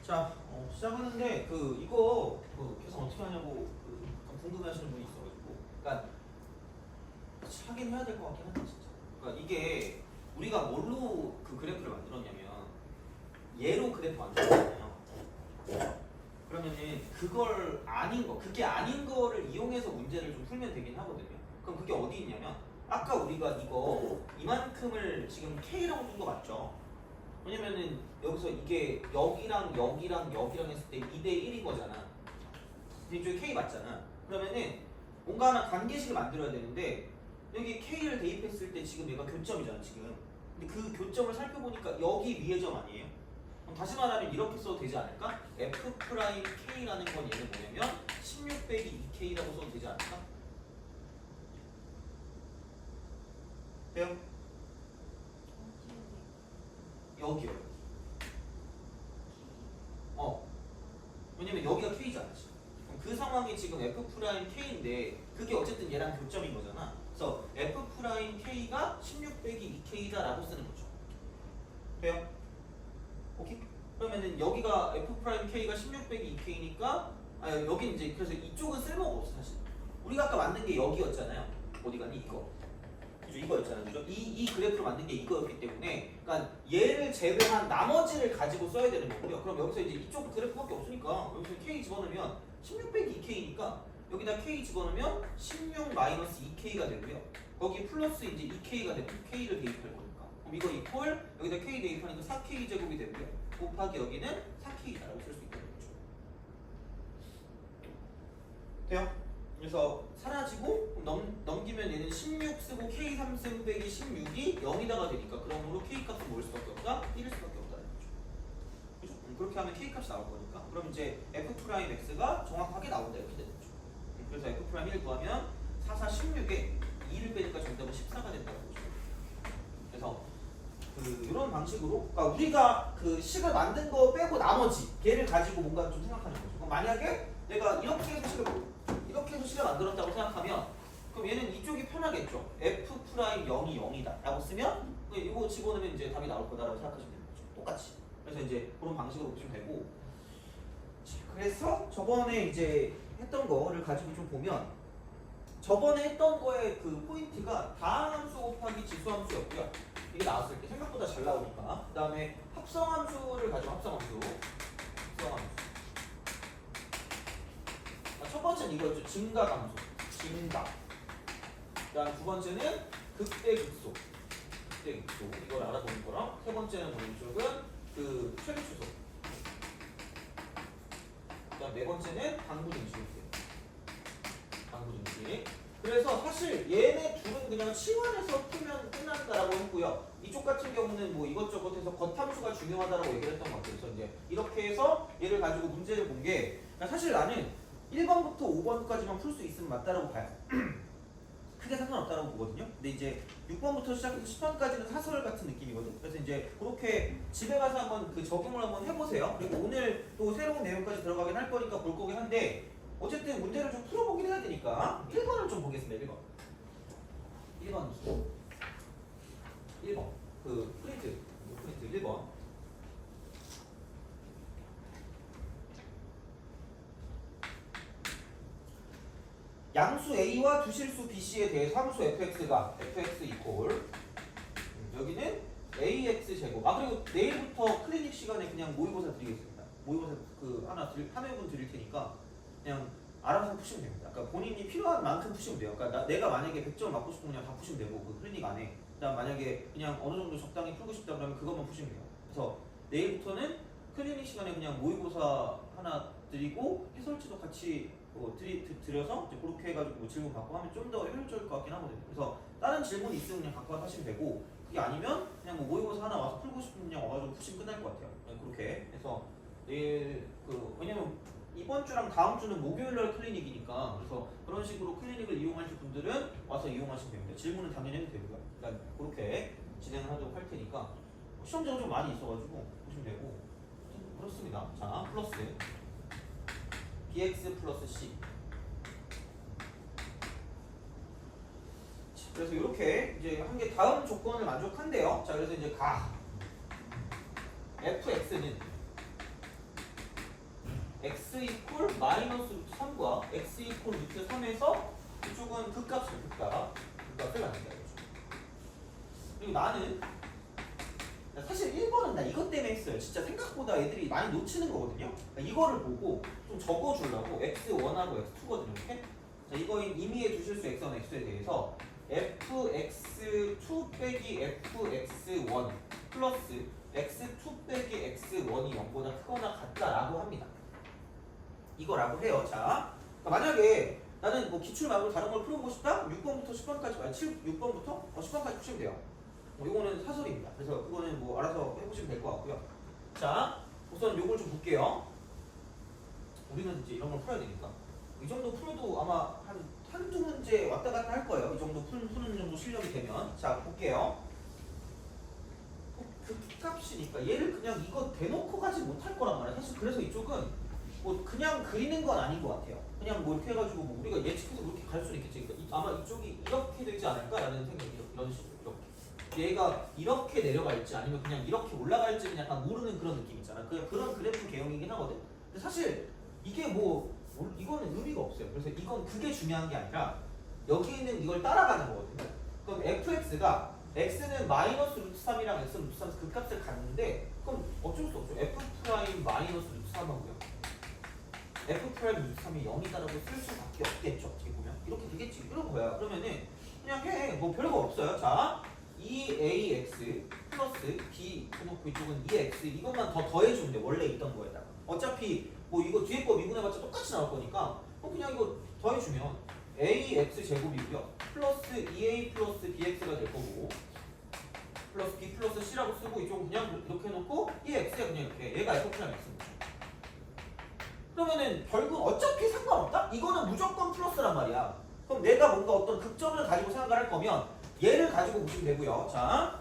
자, 시작하는데 이거 계산 어떻게 하냐고 궁금해하시는 분이 있어가지고, 그러니까 하긴 해야 될 것 같긴 한데 진짜. 그러니까 이게 우리가 뭘로 그 그래프를 만들었냐면 얘로 그래프 만들었잖아요. 그러면은 그걸 아닌 거, 그게 아닌 거를 이용해서 문제를 좀 풀면 되긴 하거든요. 그럼 그게 어디 있냐면 아까 우리가 이거 이만큼을 지금 K라고 준 거 맞죠? 왜냐면은 여기서 이게 여기랑 여기랑 여기랑 했을 때 2대 1인 거잖아. 이쪽에 K 맞잖아. 그러면은 뭔가 하나 관계식을 만들어야 되는데 여기 K를 대입했을 때 지금 얘가 교점이잖아 지금. 근데 그 교점을 살펴보니까 여기 위의 점 아니에요? 그럼 다시 말하면 이렇게 써도 되지 않을까? F'K라는 건 얘는 뭐냐면 16 빼기 2K라고 써도 되지 않을까? 돼요? 여기요. 왜냐면 여기가 K잖아 지금. 그럼 그 상황이 지금 F'K인데 그게 어쨌든 얘랑 교점인 거잖아. 그래서 F'K가 16 빼기 2K다 라고 쓰는 거죠. 돼요? 오케이? 그러면은 여기가 F'K가 16 빼기 2K니까 여기 이제 그래서 이쪽은 쓸모가 없어 사실. 우리가 아까 만든 게 여기였잖아요. 어디 가니? 이거. 그죠? 이거였잖아요. 그죠? 이 그래프를 만든 게 이거였기 때문에 그러니까 얘를 제외한 나머지를 가지고 써야 되는 거고요. 그럼 여기서 이제 이쪽 그래프밖에 없으니까 여기서 K 집어넣으면 16 빼기 2K니까 여기다 K 집어넣으면 16 마이너스 2K가 되고요. 거기 플러스 이제 2K가 되고 K를 대입할 거니까. 그럼 이거 이퀄 여기다 K 대입하니까 4K 제곱이 되고요. 곱하기 여기는 4K다라고 쓸 수 있다는 거죠. 돼요? 그래서 사라지고 넘기면 얘는 16 쓰고 K3 쓰고 빼기 16이 0이다가 되니까 그러므로 K값은 뭘 수밖에 없다? 1일 수밖에 없다는 거죠. 그죠? 그렇게 하면 K값이 나올 거니까 그럼 이제 F'X가 정확하게 나온다 이렇게 되는 거죠. 그래서 F'1 구하면 4, 4, 16에 2를 빼니까 정답은 14가 된다는 거죠. 그래서 이런 방식으로 그러니까 우리가 그 식을 만든 거 빼고 나머지 걔를 가지고 뭔가 좀 생각하는 거죠. 그럼 만약에 내가 이렇게 해서 식을 만들었다고 생각하면 그럼 얘는 이쪽이 편하겠죠. F'0이 0이다 라고 쓰면 이거 집어넣으면 이제 답이 나올 거다라고 생각하시면 되는 거죠. 똑같이. 그래서 이제 그런 방식으로 보시면 되고 그래서 저번에 이제 했던 거를 가지고 좀 보면 저번에 했던 거의 그 포인트가 다항함수 곱하기 지수함수였고요. 이게 나왔을 때 생각보다 잘 나오니까 그 다음에 합성함수를 가지고 합성함수 첫 번째는 이거였죠. 증가감소 증가 그 다음 두 번째는 극대극소 이걸 알아보는 거랑 세 번째는 오른쪽은 그 최대추소 그 다음 네 번째는 방부등식 그래서 사실 얘네 둘은 그냥 치환해서 풀면 끝난다라고 했고요. 이쪽 같은 경우는 뭐 이것저것 해서 겉함수가 중요하다라고 얘기를 했던 것 같아요. 그래서 이제 이렇게 해서 얘를 가지고 문제를 본 게 사실 나는 1번부터 5번까지만 풀 수 있으면 맞다라고 봐요. 크게 상관없다라고 보거든요. 근데 이제 6번부터 시작해서 10번까지는 사설 같은 느낌이거든. 그래서 이제 그렇게 집에 가서 한번 그 적용을 한번 해보세요. 그리고 오늘 또 새로운 내용까지 들어가긴 할 거니까 볼 거긴 한데 어쨌든 문제를 좀 풀어보긴 해야 되니까 1번을 좀 보겠습니다. 1번 1번 프린트 1번 양수 A와 두실수 BC에 대해서 함수 fx가 fx 이퀄 여기는 ax 제곱 그리고 내일부터 클리닉 시간에 그냥 모의고사 드리겠습니다. 모의고사 한 회분 드릴 테니까 그냥 알아서 푸시면 됩니다. 그러니까 본인이 필요한 만큼 푸시면 돼요. 그러니까 내가 만약에 100점 맞고 싶으면 그냥 다 푸시면 되고 그 클리닉 안에 그다음 만약에 그냥 어느 정도 적당히 풀고 싶다 그러면 그것만 푸시면 돼요. 그래서 내일부터는 클리닉 시간에 그냥 모의고사 하나 드리고 해설지도 같이 드려서 이제 그렇게 해가지고 질문 받고 하면 좀 더 효율적일 것 같긴 하거든요. 그래서 다른 질문 있으면 그냥 갖고 와서 하시면 되고 그게 아니면 그냥 뭐 모의고사 하나 와서 풀고 싶으면 그냥 와가지고 푸시면 끝날 것 같아요. 그렇게 해서 내일 왜냐면 이번 주랑 다음 주는 목요일날 클리닉이니까 그래서 그런 식으로 클리닉을 이용하실 분들은 와서 이용하시면 됩니다. 질문은 당연히 해도 되고요. 그러니까 그렇게 진행을 하도록 할 테니까 시험자가 좀 많이 있어가지고 보시면 되고 그렇습니다. 자 플러스 bx 플러스 c 그래서 이렇게 이제 한 게 다음 조건을 만족한대요. 자 그래서 이제 fx는 x 이퀄 마이너스 루트 3과 x 이퀄 루트 3에서 이쪽은 극값을 갖는다 이거죠. 그리고 나는 사실 1번은 나 이것 때문에 했어요. 진짜 생각보다 애들이 많이 놓치는 거거든요. 그러니까 이거를 보고 좀 적어주려고 x1하고 x2거든요. 이렇게. 자, 이거인 임의의 두실수 x1, x에 대해서 fx2 빼기 fx1 플러스 x2 빼기 x1이 0보다 크거나 같다라고 합니다. 이거라고 해요. 자, 그러니까 만약에 나는 뭐 기출 말고 다른 걸 풀어보고 싶다? 6번부터 10번까지, 아니 6번부터 10번까지 푸시면 돼요. 이거는 사설입니다. 그래서 그거는 뭐 알아서 해보시면 될 것 같고요. 자, 우선 요걸 좀 볼게요. 우리는 이제 이런 걸 풀어야 되니까. 이 정도 풀어도 아마 한두 문제 왔다 갔다 할 거예요. 이 정도 푸는 정도 실력이 되면. 자, 볼게요. 극값이니까 얘를 그냥 이거 대놓고 가지 못할 거란 말이야. 사실 그래서 이쪽은 뭐 그냥 그리는 건 아닌 것 같아요. 그냥 뭐 이렇게 해가지고 뭐 우리가 예측해서 그렇게 갈 수는 있겠지. 그러니까 아마 이쪽이 이렇게 되지 않을까라는 생각이 이런 식으로 이렇게. 얘가 이렇게 내려갈지 아니면 그냥 이렇게 올라갈지는 약간 모르는 그런 느낌 있잖아. 그런 그래프 개형이긴 하거든. 근데 사실 이게 뭐 이거는 의미가 없어요. 그래서 이건 그게 중요한 게 아니라 여기는 이걸 따라가는 거거든요. 그럼 fx가 x는 마이너스 루트 3이랑 x 루트 3에서 그 값을 갖는데 그럼 어쩔 수 없죠. f 프라임 마이너스 루트 3하고요. f 프라임 루트 3이 0이다라고 쓸 수밖에 없겠죠. 어떻게 보면 이렇게 되겠지. 이런 거야. 그러면은 그냥 해. 뭐 별거 없어요. 자, 2ax 플러스 b 해놓고 이쪽은 2x 이것만 더해주면 돼. 원래 있던 거에다가. 어차피 뭐 이거 뒤에 거 미분해봤자 똑같이 나올 거니까 그냥 이거 더해주면 ax 제곱이고요. 플러스 2a 플러스 bx가 될 거고 플러스 b 플러스 c라고 쓰고 이쪽은 그냥 이렇게 해놓고 2x야 그냥 이렇게 얘가 f 프라임 x인 거죠. 그러면은 결국 어차피 상관없다? 이거는 무조건 플러스란 말이야. 그럼 내가 뭔가 어떤 극점을 가지고 생각을 할 거면 얘를 가지고 보시면 되고요. 자,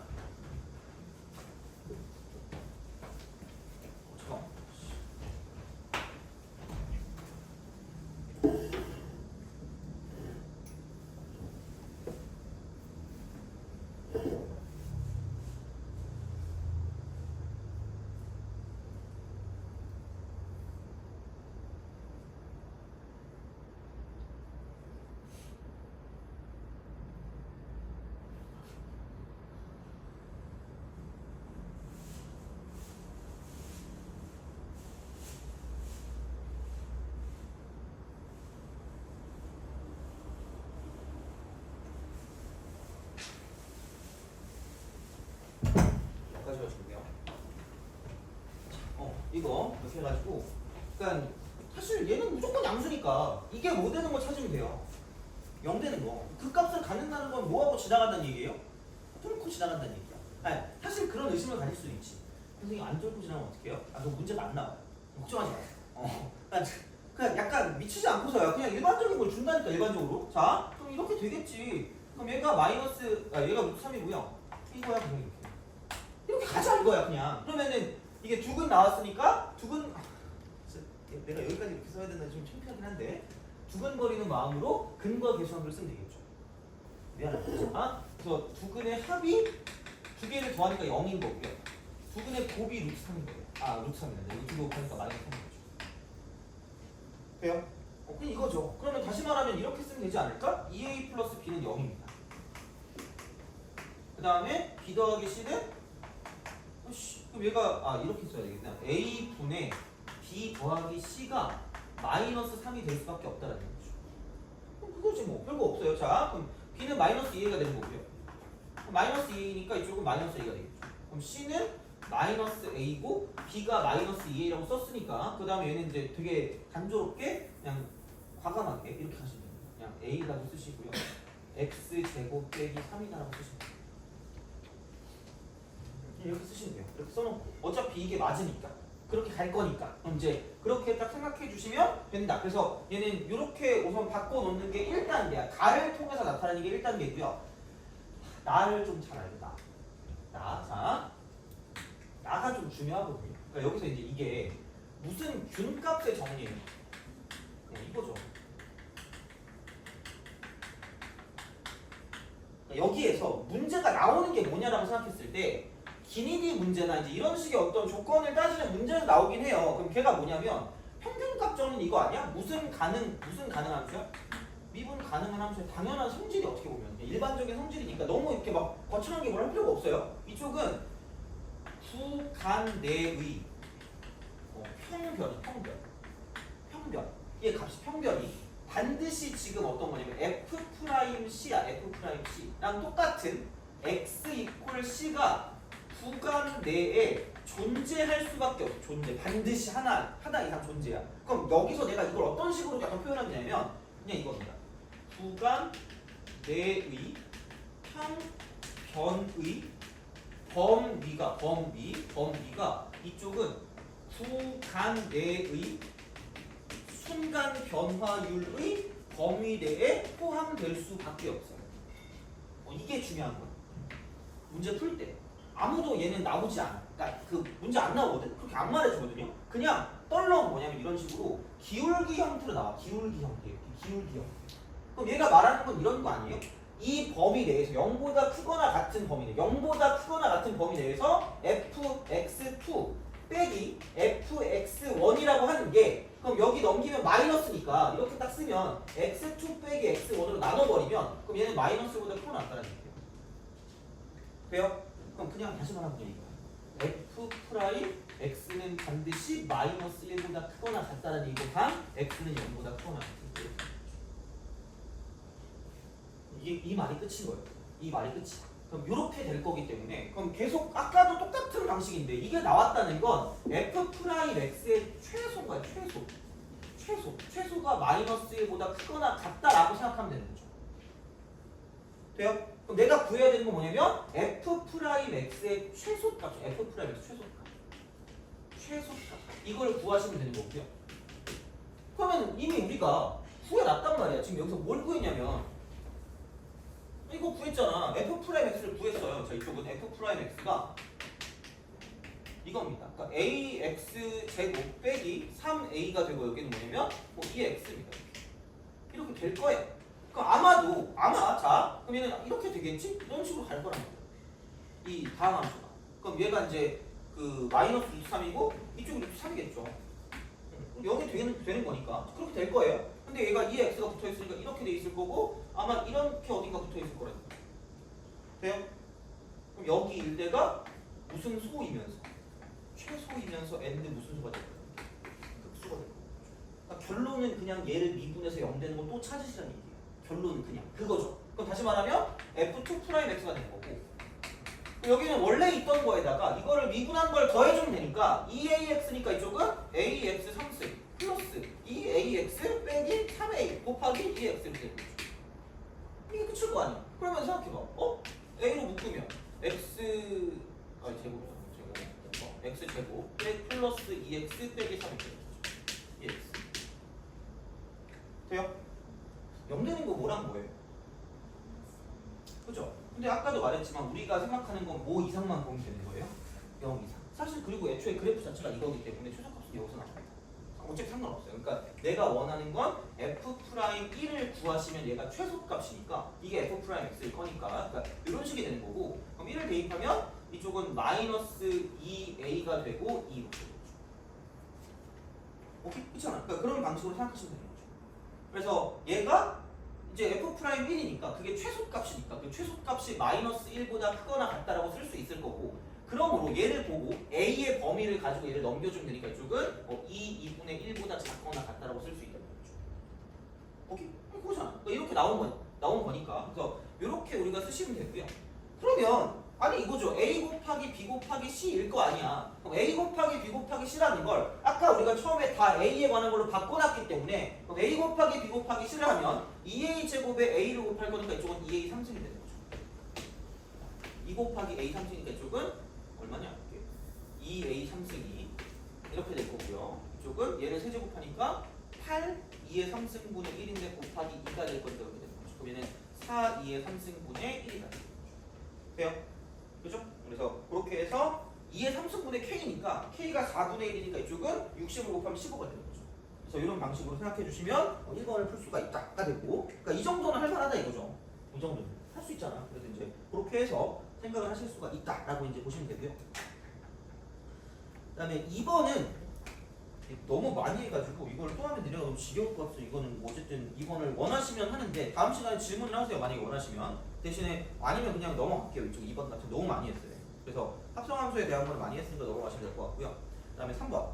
여기까지 가시고요. 이거 이렇게 해가지고 그러니까 사실 얘는 무조건 양수니까 이게 뭐 되는 거 찾으면 돼요. 0 되는 거. 그 값을 갖는다는 건 뭐하고 지나간다는 얘기예요? 뚫고 지나간다는 얘기야. 아니, 사실 그런 의심을 가질 수도 있지. 선생님 안 뚫고 지나가면 어떡해요? 그 문제가 안 나와요. 걱정하지 마세요. 그냥 약간 미치지 않고서요. 그냥 일반적인 걸 준다니까 일반적으로. 자, 그럼 이렇게 되겠지. 그럼 얘가 마이너스, 얘가 루트 3이고요. 이거야 그냥 이렇게 가자 이거야 그냥. 그러면은 이게 두근 나왔으니까 두근 내가 여기까지 이렇게 써야 되나 좀 창피하긴 한데 두근거리는 마음으로 근과 계수함을 쓰면 되겠죠. 미안합니다. 그래서 두근의 합이 두 개를 더하니까 0인 거고요. 두근의 곱이 루트 3인 거예요. 루트 3이네. 이거 두 곱하니까 마이너스 3인 거죠. 돼요? 그럼 이거죠. 그러면 다시 말하면 이렇게 쓰면 되지 않을까? 2a 플러스 b는 0입니다. 그 다음에 b 더하기 c는 그럼 얘가 이렇게 써야 되겠다. a분의 b 더하기 c가 마이너스 3이 될 수밖에 없다라는 거죠. 그럼 그거지 뭐 별거 없어요. 자, 그럼 b는 마이너스 2a가 되는 거고요. 마이너스 2a니까 이쪽은 마이너스 a가 되겠죠. 그럼 c는 마이너스 a고 b가 마이너스 2a라고 썼으니까 그 다음에 얘는 이제 되게 단조롭게 그냥 과감하게 이렇게 하시면 돼요. 그냥 a라고 쓰시고요. x 제곱 빼기 3이다라고 쓰시면 돼요. 이렇게 쓰시면 돼요. 이렇게 써놓고 어차피 이게 맞으니까 그렇게 갈 거니까 그럼 이제 그렇게 딱 생각해 주시면 된다. 그래서 얘는 이렇게 우선 바꿔놓는 게 1단계야. 가를 통해서 나타나는 게 1단계고요. 나를 좀 잘 알겠다. 자, 나가 좀 중요하거든요. 그러니까 여기서 이제 이게 무슨 균값의 정리예요. 이거죠. 그러니까 여기에서 문제가 나오는 게 뭐냐라고 생각했을 때 기니디 문제나 이제 이런 식의 어떤 조건을 따지는 문제는 나오긴 해요. 그럼 걔가 뭐냐면 평균값 정리는 이거 아니야? 무슨 가능 함수야? 미분 가능한 함수의 당연한 성질이 어떻게 보면 일반적인 성질이니까 너무 이렇게 막 거창한 게 뭘 할 필요가 없어요. 이쪽은 구간 내의 평변. 얘 값이 평변이 반드시 지금 어떤 거냐면 F'C야. F'C랑 똑같은 X 이퀄 C가 구간 내에 존재할 수밖에 없어. 반드시 하나 이상 존재야. 그럼 여기서 내가 이걸 어떤 식으로 약간 표현하냐면 그냥 이겁니다. 구간 내의 평변의 범위가 이쪽은 구간 내의 순간 변화율의 범위 내에 포함될 수밖에 없어요. 이게 중요한 거야. 문제 풀 때 아무도 얘는 나오지 않아. 그러니까 그 문제 안 나오거든. 그렇게 안 말해주거든요. 그냥 떨렁 뭐냐면 이런 식으로 기울기 형태로 나와. 기울기 형태. 그럼 얘가 말하는 건 이런 거 아니에요? 이 범위 내에서 0보다 크거나 같은 범위 내에서 fx2 빼기 fx1이라고 하는 게 그럼 여기 넘기면 마이너스니까 이렇게 딱 쓰면 x2 빼기 x1으로 나눠버리면 그럼 얘는 마이너스보다 크고 낫다는 얘기예요. 돼요? 그럼 그냥 다시 말하면 이거야. f 프라임 x는 반드시 마이너스 1보다 크거나 같다는 얘기고 단 x는 0보다 크거나 같은 이 말이 끝인 거예요. 이 말이 끝이야. 그럼 이렇게 될 거기 때문에 그럼 계속 아까도 똑같은 방식인데 이게 나왔다는 건 f 프라임 x의 최소가 최소가 마이너스 1보다 크거나 같다라고 생각하면 되는 거죠. 돼요? 그럼 내가 구해야 되는 건 뭐냐면 f 프라임 x의 최소값, f 프라임 x 최소값 이걸 구하시면 되는 거고요. 그러면 이미 우리가 구해놨단 말이야. 지금 여기서 뭘 구했냐면 이거 구했잖아. f 프라임 x를 구했어요. 자, 이쪽은 f 프라임 x가 이겁니다. 그러니까 ax 제곱 빼기 3a가 되고 여기는 뭐냐면 2x입니다. 이렇게 될 거예요. 그럼 아마 그럼 얘는 이렇게 되겠지? 이런 식으로 갈 거란 말이야. 이 다음 함수가. 그럼 얘가 이제 그 마이너스 루트 3이고 이쪽은 루트 3이겠죠. 여기 되는 거니까 그렇게 될 거예요. 근데 얘가 2x가 붙어 있으니까 이렇게 돼 있을 거고 아마 이렇게 어딘가 붙어 있을 거라고. 돼요? 그럼 여기 일대가 무슨 소이면서 최소이면서 n는 무슨 수가 될 거예요? 극수가 될 거예요. 그러니까 결론은 그냥 얘를 미분해서 0 되는 거 또 찾으시라는 얘기예요. 결론은 그냥 그거죠. 그럼 다시 말하면 f2 프라임 x가 되는 거고 여기는 원래 있던 거에다가 이거를 미분한 걸 더해주면 되니까 2ax니까 이쪽은 ax 3승 플러스 2ax 빼기 3a 곱하기 2x를 되는 거죠. 이게 끝일 거 아니야. 그러면 생각해봐. a로 묶으면 x 제곱 플러스 2x 빼기 3x 2x 돼요? 0 되는 거 뭐랑 뭐예요? 그죠? 근데 아까도 말했지만 우리가 생각하는 건 뭐 이상만 보면 되는 거예요? 0 이상. 사실 그리고 애초에 그래프 자체가 이거기 때문에 최소값은 여기서 나옵니다. 어차피 상관없어요. 그러니까 내가 원하는 건 f'1을 구하시면 얘가 최소값이니까 이게 f'(x'일 거니까 그러니까 이런 식이 되는 거고 그럼 1을 대입하면 이쪽은 마이너스 2a가 되고 2로 되는 거죠. 오케이? 그렇잖아. 그러니까 그런 방식으로 생각하시면 되는 거죠. 그래서 얘가 이제 f'1이니까 그게 최소값이니까 그 최소값이 마이너스 1보다 크거나 같다라고 쓸 수 있을 거고 그러므로 얘를 보고 a의 범위를 가지고 얘를 넘겨주면 되니까 이쪽은 2분의 1보다 작거나 같다라고 쓸 수 있다는 거죠. 오케이? 그거잖아. 그러니까 이렇게 나온 거니까 그래서 이렇게 우리가 쓰시면 되고요. 그러면 아니 이거죠. a 곱하기 b 곱하기 c일 거 아니야. 그럼 a 곱하기 b 곱하기 c라는 걸 아까 우리가 처음에 다 a에 관한 걸로 바꿔놨기 때문에 그럼 a 곱하기 b 곱하기 c를 하면 2a 제곱에 a를 곱할 거니까 이쪽은 2a 3승이 되는 거죠. 2 곱하기 a 3승이니까 이쪽은 얼마냐? 2a 3승이 이렇게 될 거고요. 이쪽은 얘를 세제곱하니까 8 2의 3승분의 1인데 곱하기 2가 될 건데 이렇게 되는 거죠. 그럼 얘는 4 2의 3승분의 1이 가 되는 거죠. 돼요? 그죠? 그래서 그렇게 해서 2의 3승분의 k니까 k가 4분의 1이니까 이쪽은 60을 곱하면 15가 되는 거죠. 그래서 이런 방식으로 생각해 주시면 1번을 풀 수가 있다가 되고 그러니까 이 정도는 할 만하다 이거죠. 이 정도는 할 수 있잖아. 그래서 이제 그렇게 해서 생각을 하실 수가 있다라고 이제 보시면 되고요. 그다음에 2번은 너무 많이 해가지고 이걸 또 하면 내가 너무 지겨울 것 같아서 이거는 뭐 어쨌든 이거를 원하시면 하는데 다음 시간에 질문을 하세요. 만약에 원하시면. 대신에 아니면 그냥 넘어갈게요. 이쪽 2번 같은 너무 많이 했어요. 그래서 합성함수에 대한 걸 많이 했으니까 넘어가시면 될 것 같고요. 그 다음에 3번.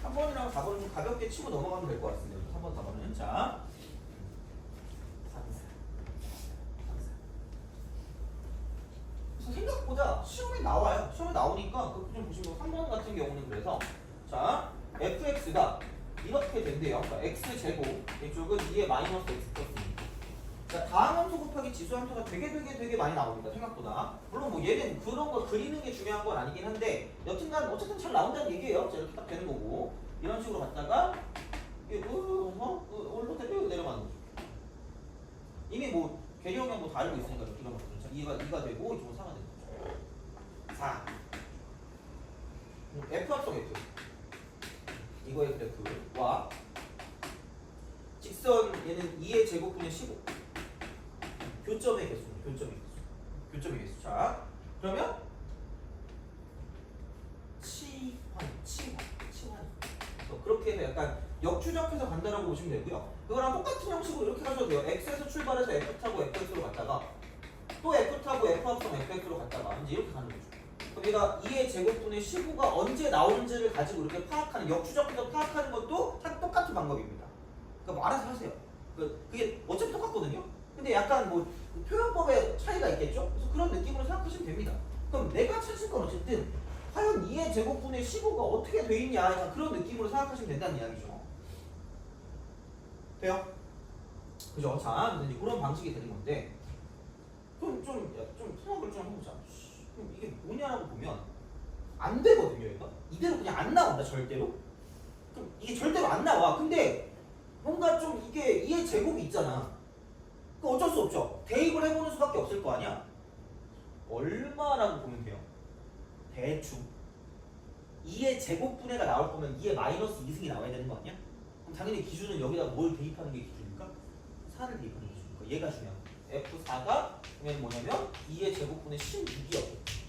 3번이랑 4번은 좀 가볍게 치고 넘어가면 될 것 같습니다. 3번, 4번은. 자. 그래서 생각보다 시험에 나와요. 시험에 나오니까 그거 좀 보시면 3번 같은 경우는 그래서 자, fx가 이렇게 된대요. 그러니까 x제곱 이쪽은 2의 마이너스 x 플러스 2. 그러니까 다항함수 곱하기 지수함수가 되게 많이 나옵니다. 생각보다. 물론 뭐 얘는 그런 거 그리는 게 중요한 건 아니긴 한데 여튼간 어쨌든 잘 나온다는 얘기예요. 자, 이렇게 딱 되는 거고 이런 식으로 갔다가 이게 올로 내려가는 거죠. 이미 뭐 계량형 뭐 다 알고 있으니까 이런 것들은 자, 2가 되고 이쪽은 4가 되는 거죠. 4. F 합성 F. 이거의 그래프와 직선 얘는 2의 제곱분의 15. 교점의 개수입니다. 교점의 개수. 자, 그러면 치환. 그렇게 해서 약간 역추적해서 간다라고 보시면 되고요. 그거랑 똑같은 형식으로 이렇게 가셔도 돼요. X에서 출발해서 F 타고 FX로 갔다가 또 F 타고 F 합성 FX로 갔다가 이제 이렇게 가는 거죠. 그럼 얘가 2의 제곱분의 15가 언제 나오는지를 가지고 이렇게 파악하는 역추적해서 파악하는 것도 다 똑같은 방법입니다. 그러니까 뭐 알아서 하세요. 그게 어차피 똑같거든요. 근데 약간 뭐 표현법의 차이가 있겠죠? 그래서 그런 느낌으로 생각하시면 됩니다. 그럼 내가 찾은 건 어쨌든 과연 2의 제곱분의 15가 어떻게 돼 있냐 그런 느낌으로 생각하시면 된다는 이야기죠. 돼요? 그죠? 자, 이제 그런 방식이 되는 건데 좀 생각을 좀 해보자. 그럼 이게 뭐냐라고 보면 안 되거든요. 얘가 이대로 그냥 안 나온다. 절대로. 그럼 이게 절대로 안 나와. 근데 뭔가 좀 이게 2의 제곱이 있잖아. 그 어쩔 수 없죠. 대입을 해보는 수밖에 없을 거 아니야. 얼마라고 보면 돼요? 대충 2의 제곱분해가 나올 거면 2의 마이너스 2승이 나와야 되는 거 아니야? 그럼 당연히 기준은 여기다 뭘 대입하는 게 기준입니까? 4를 대입하는 게 기준이니까 얘가 중요한 거야. F4가 그러면 뭐냐면 2의 제곱분의 16이었겠지.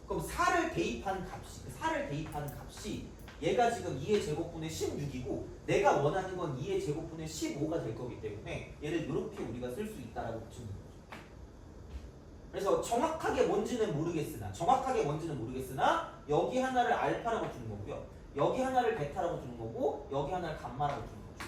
그럼 4를 대입한 값이 얘가 지금 2의 제곱분의 16이고 내가 원하는 건 2의 제곱분의 15가 될 거기 때문에 얘를 이렇게 우리가 쓸 수 있다라고 보시면 됩니다. 그래서 정확하게 뭔지는 모르겠으나 여기 하나를 알파라고 주는 거고요. 여기 하나를 베타라고 주는 거고 여기 하나를 감마라고 주는 거죠.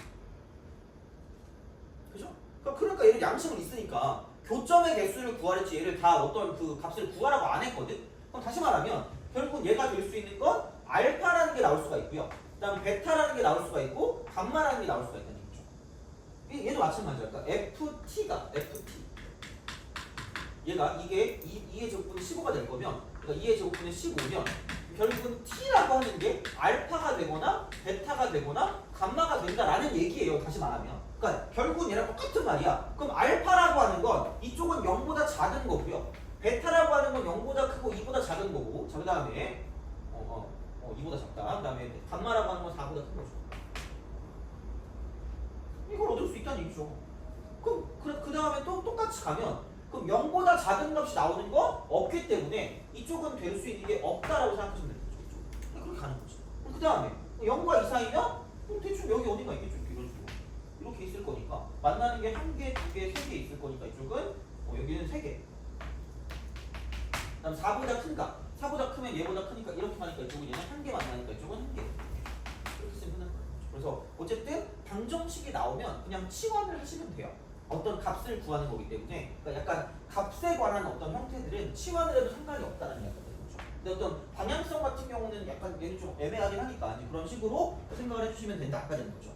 그죠? 그러니까 얘는 양식은 있으니까 교점의 개수를 구하랬지 얘를 다 어떤 그 값을 구하라고 안 했거든? 그럼 다시 말하면 결국 얘가 될 수 있는 건 알파라는 게 나올 수가 있고요. 그 다음 베타라는 게 나올 수가 있고 감마라는 게 나올 수가 있다는 얘기죠. 얘도 마찬가지야. 그러니까 FT 얘가 이게 2의 제곱분의 15가 될 거면 그러니까 2의 제곱분의 15면 결국은 T라고 하는 게 알파가 되거나 베타가 되거나 감마가 된다라는 얘기예요. 다시 말하면 그러니까 결국은 얘랑 똑같은 말이야. 그럼 알파라고 하는 건 이쪽은 0보다 작은 거고요. 베타라고 하는 건 0보다 크고 2보다 작은 거고 자 그 다음에 2보다 작다. 그 다음에 감마라고 하는 건 4보다 큰 거죠. 이걸 얻을 수 있다는 얘기죠. 그럼 그 다음에 또 똑같이 가면 그럼 0보다 작은 값이 나오는 거 없기 때문에 이쪽은 될 수 있는 게 없다라고 생각하시면 되는 거죠. 그렇게 가는 거죠. 그 다음에 0과 2 사이면 그럼 대충 여기 어딘가 있겠죠. 이런 식으로. 이렇게 있을 거니까 만나는 게 1개, 2개, 3개 있을 거니까 이쪽은 여기는 3개. 그다음 4보다 큰가? 4보다 크면 얘보다 크니까 이렇게 하니까 이쪽은 얘는 1개 만나니까 이쪽은 1개. 이렇게 쓰면 되는 거죠. 그래서 어쨌든 방정식이 나오면 그냥 치환을 하시면 돼요. 어떤 값을 구하는 거기 때문에 그러니까 약간 값에 관한 어떤 형태들은 치환을 해도 상관이 없다는 이야기가 되는 거죠. 근데 어떤 방향성 같은 경우는 약간 얘는 좀 애매하긴 하니까 그런 식으로 생각을 해주시면 된다 아까 된 거죠.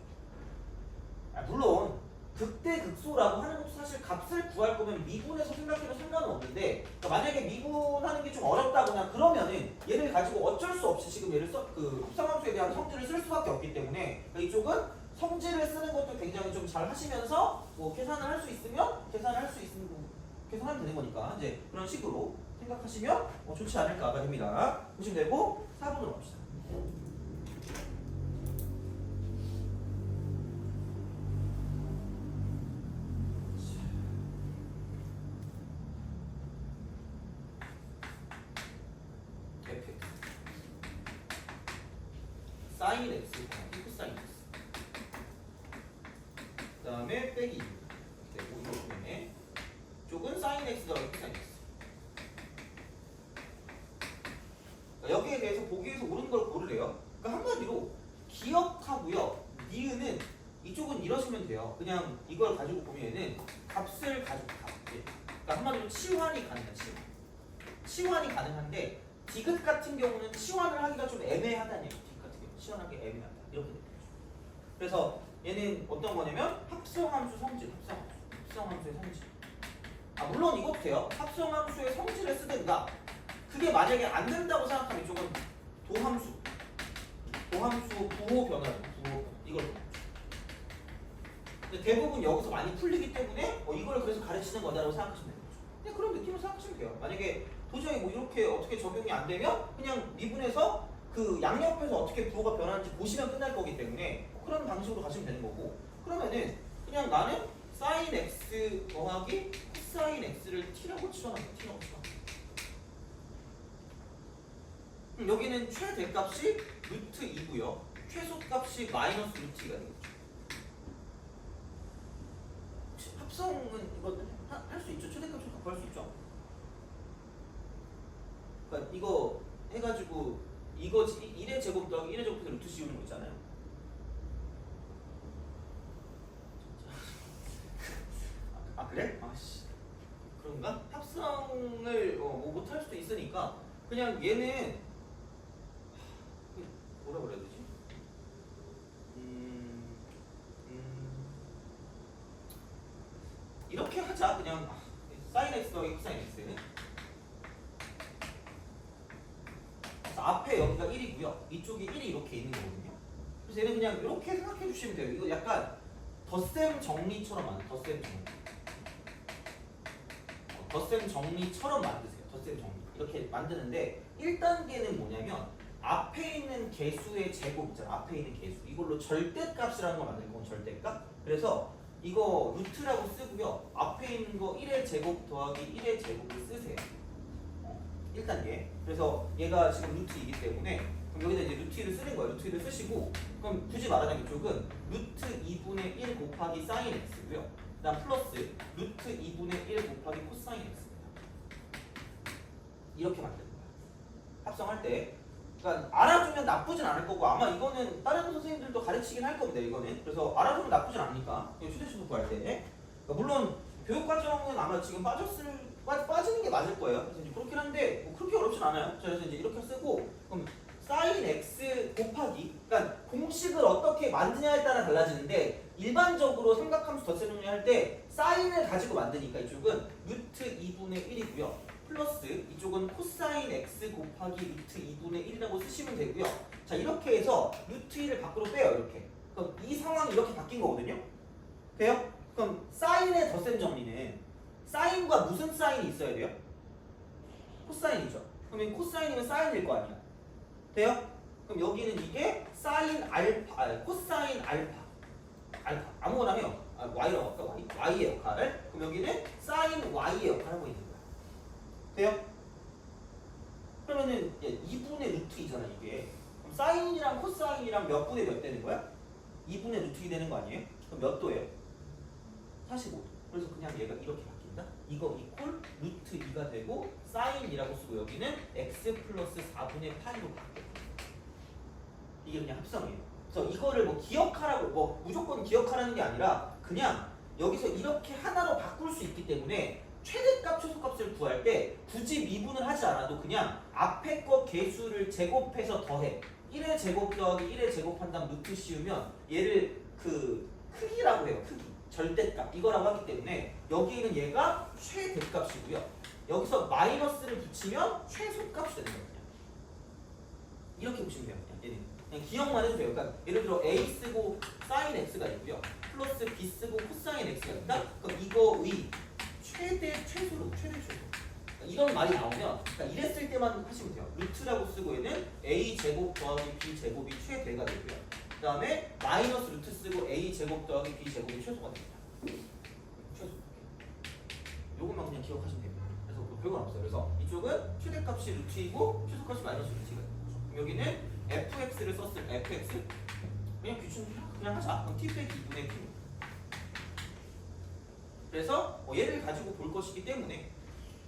물론 극대극소라고 하는 것도 사실 값을 구할 거면 미분해서 생각해도 상관은 없는데 그러니까 만약에 미분하는 게 좀 어렵다거나 그러면은 얘를 가지고 어쩔 수 없이 지금 얘를 합성함수에 대한 성질을 쓸 수밖에 없기 때문에 그러니까 이쪽은 성질을 쓰는 것도 굉장히 좀 잘 하시면서 뭐 계산을 할 수 있으면 계산하면 되는 거니까 이제 그런 식으로 생각하시면 좋지 않을까가 됩니다. 보시면 되고 4번으로 갑시다. 사인 x 더하기 코사인 x. 그 다음에 빼기 2. 되고 이거 보면 쪽은 사인 x 더하기 코사인 x. 여기에 대해서 보기에서 옳은 걸 고르래요. 그러니까 한마디로 기억하고요. 니은은 이쪽은 이러시면 돼요. 그냥 이걸 가지고 보면은 값을 가지고 그러니까 한마디로 치환이 가능한 치환이 가능한데 디귿 같은 경우는 치환을 하기가 좀 애매하다는 얘기죠. 디귿 같은 경우 치환하기 애매하다 이렇게 되는 거죠. 그래서 얘는 어떤 거냐면 합성함수 성질, 합성함수의 성질. 물론 이것도 돼요. 합성함수의 성질을 쓰든가. 그게 만약에 안 된다고 생각하면 이쪽은 도함수 부호 변화, 이걸. 근데 대부분 여기서 많이 풀리기 때문에 이걸 그래서 가르치는 거다라고 생각하시면 되는 거죠. 그냥 그런 느낌으로 생각하시면 돼요. 만약에 도저히 뭐 이렇게 어떻게 적용이 안 되면 그냥 미분해서 그 양옆에서 어떻게 부호가 변하는지 보시면 끝날 거기 때문에 그런 방식으로 가시면 되는 거고. 그러면은 그냥 나는 사인 x 더하기 코사인 x를 t라고 치환합니다. t라고 치환. 여기는 최대값이 루트 2고요. 최소값이 마이너스 루트 2가 되겠죠. 합성은 이거는 할 수 있죠. 최대값 최소값 구할 수 있죠. 그러니까 이거 해가지고 이거 1의 제곱 더하기 1의 제곱해서 루트 씌우는 거 있잖아요. 그래? 아씨 그런가? 합성을 뭐 못할 수도 있으니까 그냥 얘는 뭐라 그래야 되지? 이렇게 하자. 그냥 사인 x 더하기 코사인 x. 그래서 앞에 여기가 1이고요. 이쪽이 1이 이렇게 있는 거거든요. 그래서 얘는 그냥 이렇게 생각해 주시면 돼요. 이거 약간 덧셈 정리처럼 덧셈 정리. 덧셈 정리처럼 만드세요. 덧셈 정리. 이렇게 만드는데 1단계는 뭐냐면 앞에 있는 개수의 제곱 있잖아. 앞에 있는 개수. 이걸로 절대값이라는 걸 만들 거고 절대값. 그래서 이거 루트라고 쓰고요. 앞에 있는 거 1의 제곱 더하기 1의 제곱을 쓰세요. 1단계. 그래서 얘가 지금 루트 2이기 때문에 그럼 여기다 이제 루트 2를 쓰는 거예요. 루트 2를 쓰시고 그럼 굳이 말하자면 이쪽은 루트 2분의 1 곱하기 사인 x고요. 그 다음 플러스 루트 2분의 1 곱하기 코사인 x입니다. 이렇게 만드는 거야. 합성할 때. 그러니까 알아주면 나쁘진 않을 거고 아마 이거는 다른 선생님들도 가르치긴 할 겁니다. 이거는. 그래서 알아주면 나쁘진 않으니까. 최대치도 구할 때. 그러니까 물론 교육과정은 아마 지금 빠지는 게 맞을 거예요. 그래서 이제 그렇긴 한데 뭐 그렇게 어렵진 않아요. 그래서 이제 이렇게 쓰고 그럼 사인 x 곱하기 그러니까 공식을 어떻게 만드냐에 따라 달라지는데 일반적으로 삼각함수 덧셈 정리할 때 사인을 가지고 만드니까 이쪽은 루트 2분의 1이고요. 플러스 이쪽은 코사인 x 곱하기 루트 2분의 1이라고 쓰시면 되고요. 자 이렇게 해서 루트 2를 밖으로 빼요. 이렇게. 그럼 이 상황이 이렇게 바뀐 거거든요. 돼요? 그럼 사인의 덧셈 정리는 사인과 무슨 사인이 있어야 돼요? 코사인이죠. 그러면 코사인이면 사인일 거 아니야. 돼요? 그럼 여기는 이게 사인 알파, 코사인 알파. 아무거나 해요. y라고 할까? y의 역할. 그럼 여기는 사인 y의 역할을 하고 있는 거야. 돼요? 그러면은 2분의 루트 2잖아 이게. 그럼 사인이랑 코사인이랑 몇 분의 몇 되는 거야? 2분의 루트 2 되는 거 아니에요? 그럼 몇 도예요? 45도. 그래서 그냥 얘가 이렇게 바뀐다. 이거 이퀄 루트 2가 되고 사인이라고 쓰고 여기는 x 플러스 4분의 8로 바뀌어. 이게 그냥 합성이에요. 그래서 이거를 뭐 기억하라고 뭐 무조건 기억하라는 게 아니라 그냥 여기서 이렇게 하나로 바꿀 수 있기 때문에 최대값 최소값을 구할 때 굳이 미분을 하지 않아도 그냥 앞에 거 개수를 제곱해서 더해. 1의 제곱 더하기 1의 제곱한 다음 루트 씌우면 얘를 그 크기라고 해요. 크기. 절대값 이거라고 하기 때문에 여기는 얘가 최대값이고요. 여기서 마이너스를 붙이면 최소값이 되는 거예요. 이렇게 보시면 돼요. 얘는 그냥 기억만 해도 돼요. 그러니까 예를 들어 a 쓰고 사인 x가 있고요. 플러스 b 쓰고 코사인 x가 있다. 그럼 이거의 최대 최소로 그러니까 이런 말이 나오면 그러니까 이랬을 때만 하시면 돼요. 루트라고 쓰고 얘는 a 제곱 더하기 b 제곱이 최대가 되고요. 그 다음에 마이너스 루트 쓰고 a 제곱 더하기 b 제곱이 최소가 됩니다. 최소. 요것만 그냥 기억하시면 됩니다. 그래서 별건 없어요. 그래서 이쪽은 최대값이 루트이고 최소값이 마이너스 루트가 됩니다. 그럼 여기는 fx를 썼을 fx 그냥 귀찮게 그냥 하자. 그럼 t 빼기 2분의 q. 그래서 얘를 가지고 볼 것이기 때문에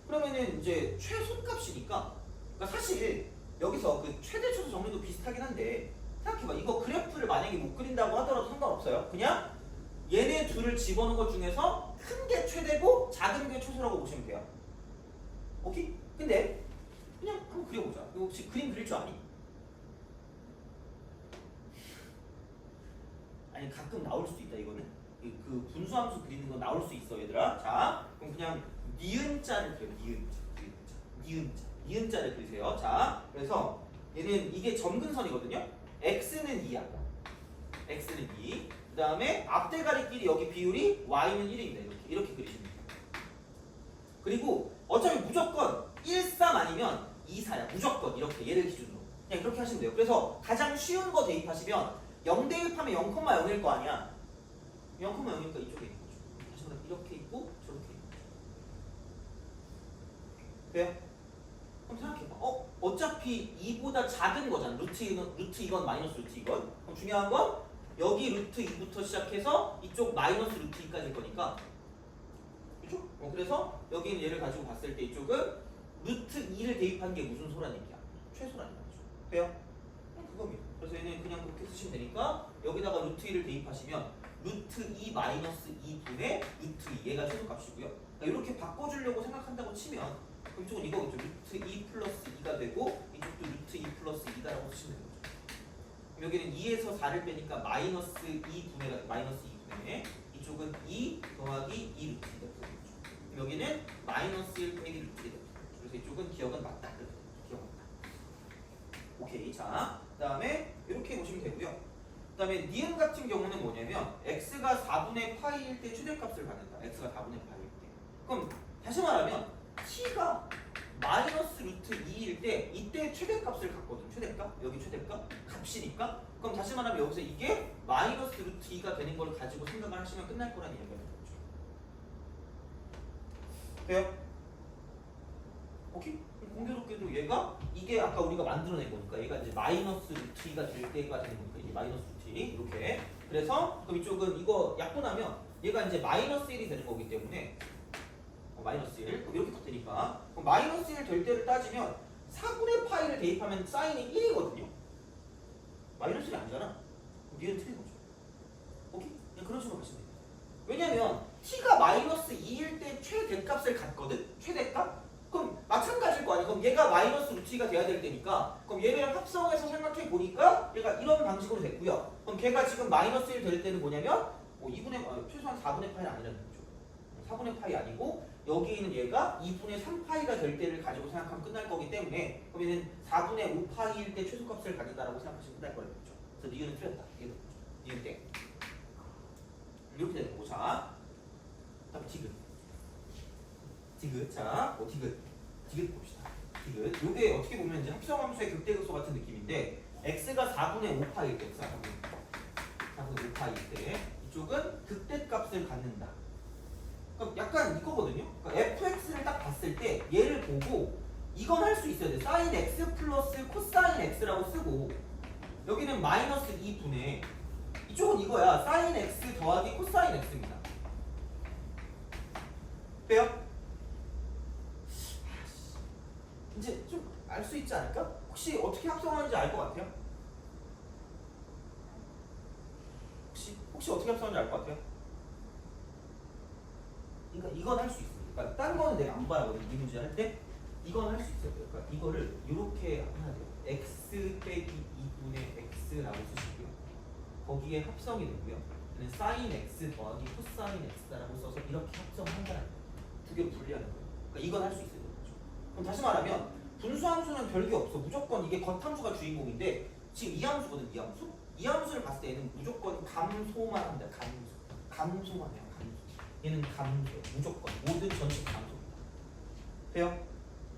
그러면은 이제 최소값이니까 그러니까 사실 여기서 그 최대 최소 정리도 비슷하긴 한데 생각해봐. 이거 그래프를 만약에 못 그린다고 하더라도 상관없어요. 그냥 얘네 둘을 집어넣은 것 중에서 큰 게 최대고 작은 게 최소라고 보시면 돼요. 오케이? 근데 그냥 한번 그려보자. 이거 혹시 그림 그릴 줄 아니? 아니 가끔 나올 수도 있다 이거는. 그 분수함수 그리는 건 나올 수 있어 얘들아. 자 그럼 그냥 니은자를 그려. 니은자를 그리세요. 자 그래서 얘는 이게 점근선이거든요. x는 2야. x는 2. 그 다음에 앞대가리끼리 여기 비율이 y는 1입니다. 이렇게 그리시면 돼요. 그리고 어차피 무조건 1, 3 아니면 2, 4야. 무조건 이렇게 얘를 기준으로 그냥 그렇게 하시면 돼요. 그래서 가장 쉬운 거 대입하시면 0 대입하면 0,0일 거 아니야. 0,0이니까 이쪽에 있는 거죠. 다시 말해 이렇게 있고 저렇게 있는 거죠. 돼요? 그럼 생각해봐. 어차피 2보다 작은 거잖아. 루트 이건 마이너스 루트 이건. 그럼 중요한 건 여기 루트 2부터 시작해서 이쪽 마이너스 루트 2까지일 거니까. 그죠? 그래서 여기는 얘를 가지고 봤을 때 이쪽은 루트 2를 대입한 게 무슨 소란 얘기야? 최소란 얘기죠. 돼요? 그겁니다. 그래서 얘는 그냥 그렇게 쓰시면 되니까 여기다가 루트 2를 대입하시면 루트 2 마이너스 2분의 루트 2 얘가 최소값이고요. 그러니까 이렇게 바꿔주려고 생각한다고 치면 그럼 이쪽은 이거겠죠. 루트 2 플러스 2가 되고 이쪽도 루트 2 플러스 2다라고 쓰시면 되는 거죠. 그럼 여기는 2에서 4를 빼니까 마이너스 2분의 마이너스 2분의 이쪽은 2 더하기 2 루트 2가 되는 거죠. 그럼 여기는 마이너스 1 빼기 루트 2가 되는 거죠. 그래서 이쪽은 기억은 맞다. 기억 맞다. 오케이. 자, 그 다음에 이렇게 보시면 되고요. 그 다음에 니은 같은 경우는 뭐냐면 x가 4분의 파이일 때 최대값을 받는다. x가 4분의 파이일 때. 그럼 다시 말하면 t가 마이너스 루트 2일 때 이때 최대값을 갖거든. 최대값? 여기 최대값? 값이니까. 그럼 다시 말하면 여기서 이게 마이너스 루트 2가 되는 걸 가지고 생각을 하시면 끝날 거라는 얘기가 되는 거죠. 돼요? 오케이? 공교롭게도 얘가 이게 아까 우리가 만들어낸 거니까 얘가 이제 마이너스 루트 2가 될 때가 되는 거니까 이게 마이너스 루트 2 이렇게. 그래서 그럼 이쪽은 이거 약분하면 얘가 이제 마이너스 1이 되는 거기 때문에 마이너스 1 이렇게 되니까 그럼 마이너스 1 될 때를 따지면 4분의 파이를 대입하면 사인이 1이거든요. 마이너스 1이 아니잖아. 니은 틀린 거죠. 오케이? 그냥 그런 식으로 가시면 돼요. 왜냐면 t가 마이너스 2일 때 최대값을 갖거든. 최대값? 그럼 마찬가지일 거 아니야. 그럼 얘가 마이너스 루트 2가 돼야 될 때니까 그럼 얘를 합성해서 생각해 보니까 얘가 이런 방식으로 됐고요. 그럼 걔가 지금 마이너스 1 될 때는 뭐냐면 최소한 4분의 파이 아니라는 거죠. 4분의 파이 아니고 여기 있는 얘가 2분의 3파이가 될 때를 가지고 생각하면 끝날 거기 때문에 그럼 얘는 4분의 5파이일 때 최소값을 가진다라고 생각하시면 끝날 거라는 거죠. 그래서 니은은 틀렸다. 니은 땡. 이렇게 되는 거고. 자, 다음 디귿. 자, 디귿 봅시다. 디귿. 요게 어떻게 보면 이제 합성함수의 극대극소 같은 느낌인데 x가 4분의 5파일 때, 4분의 5파일 때 이쪽은 극대값을 갖는다. 그러니까 약간 이거거든요. 그러니까 fx를 딱 봤을 때 얘를 보고 이건 할 수 있어야 돼. sin x 플러스 코사인 x라고 쓰고 여기는 마이너스 2분의 이쪽은 이거야. sin x 더하기 코사인 x입니다. 돼요? 이제 좀 알 수 있지 않을까? 혹시 어떻게 합성하는지 알 것 같아요? 혹시 어떻게 합성하는지 알 것 같아요? 그러니까 이건 할 수 있어. 그러니까 딴 거는 내가 안 봐야거든. 이 문제 할 때 이건 할 수 있어요. 그러니까 이거를 이렇게 해야 돼요. x 빼기 2분의 x라고 쓰시고요. 거기에 합성이 되고요. sin x 더하기 코사인 x라고 써서 이렇게 합성한다는 거예요. 두 개로 분리하는 거예요. 그러니까 이건 할 수 있어요. 그럼 다시 말하면 분수함수는 별게 없어. 무조건 이게 겉함수가 주인공인데 지금 이 함수거든. 이 함수를 봤을 때는 무조건 감소만 한다. 감소만 해요. 얘는 감소. 무조건 모든 전식 감소입니다. 돼요?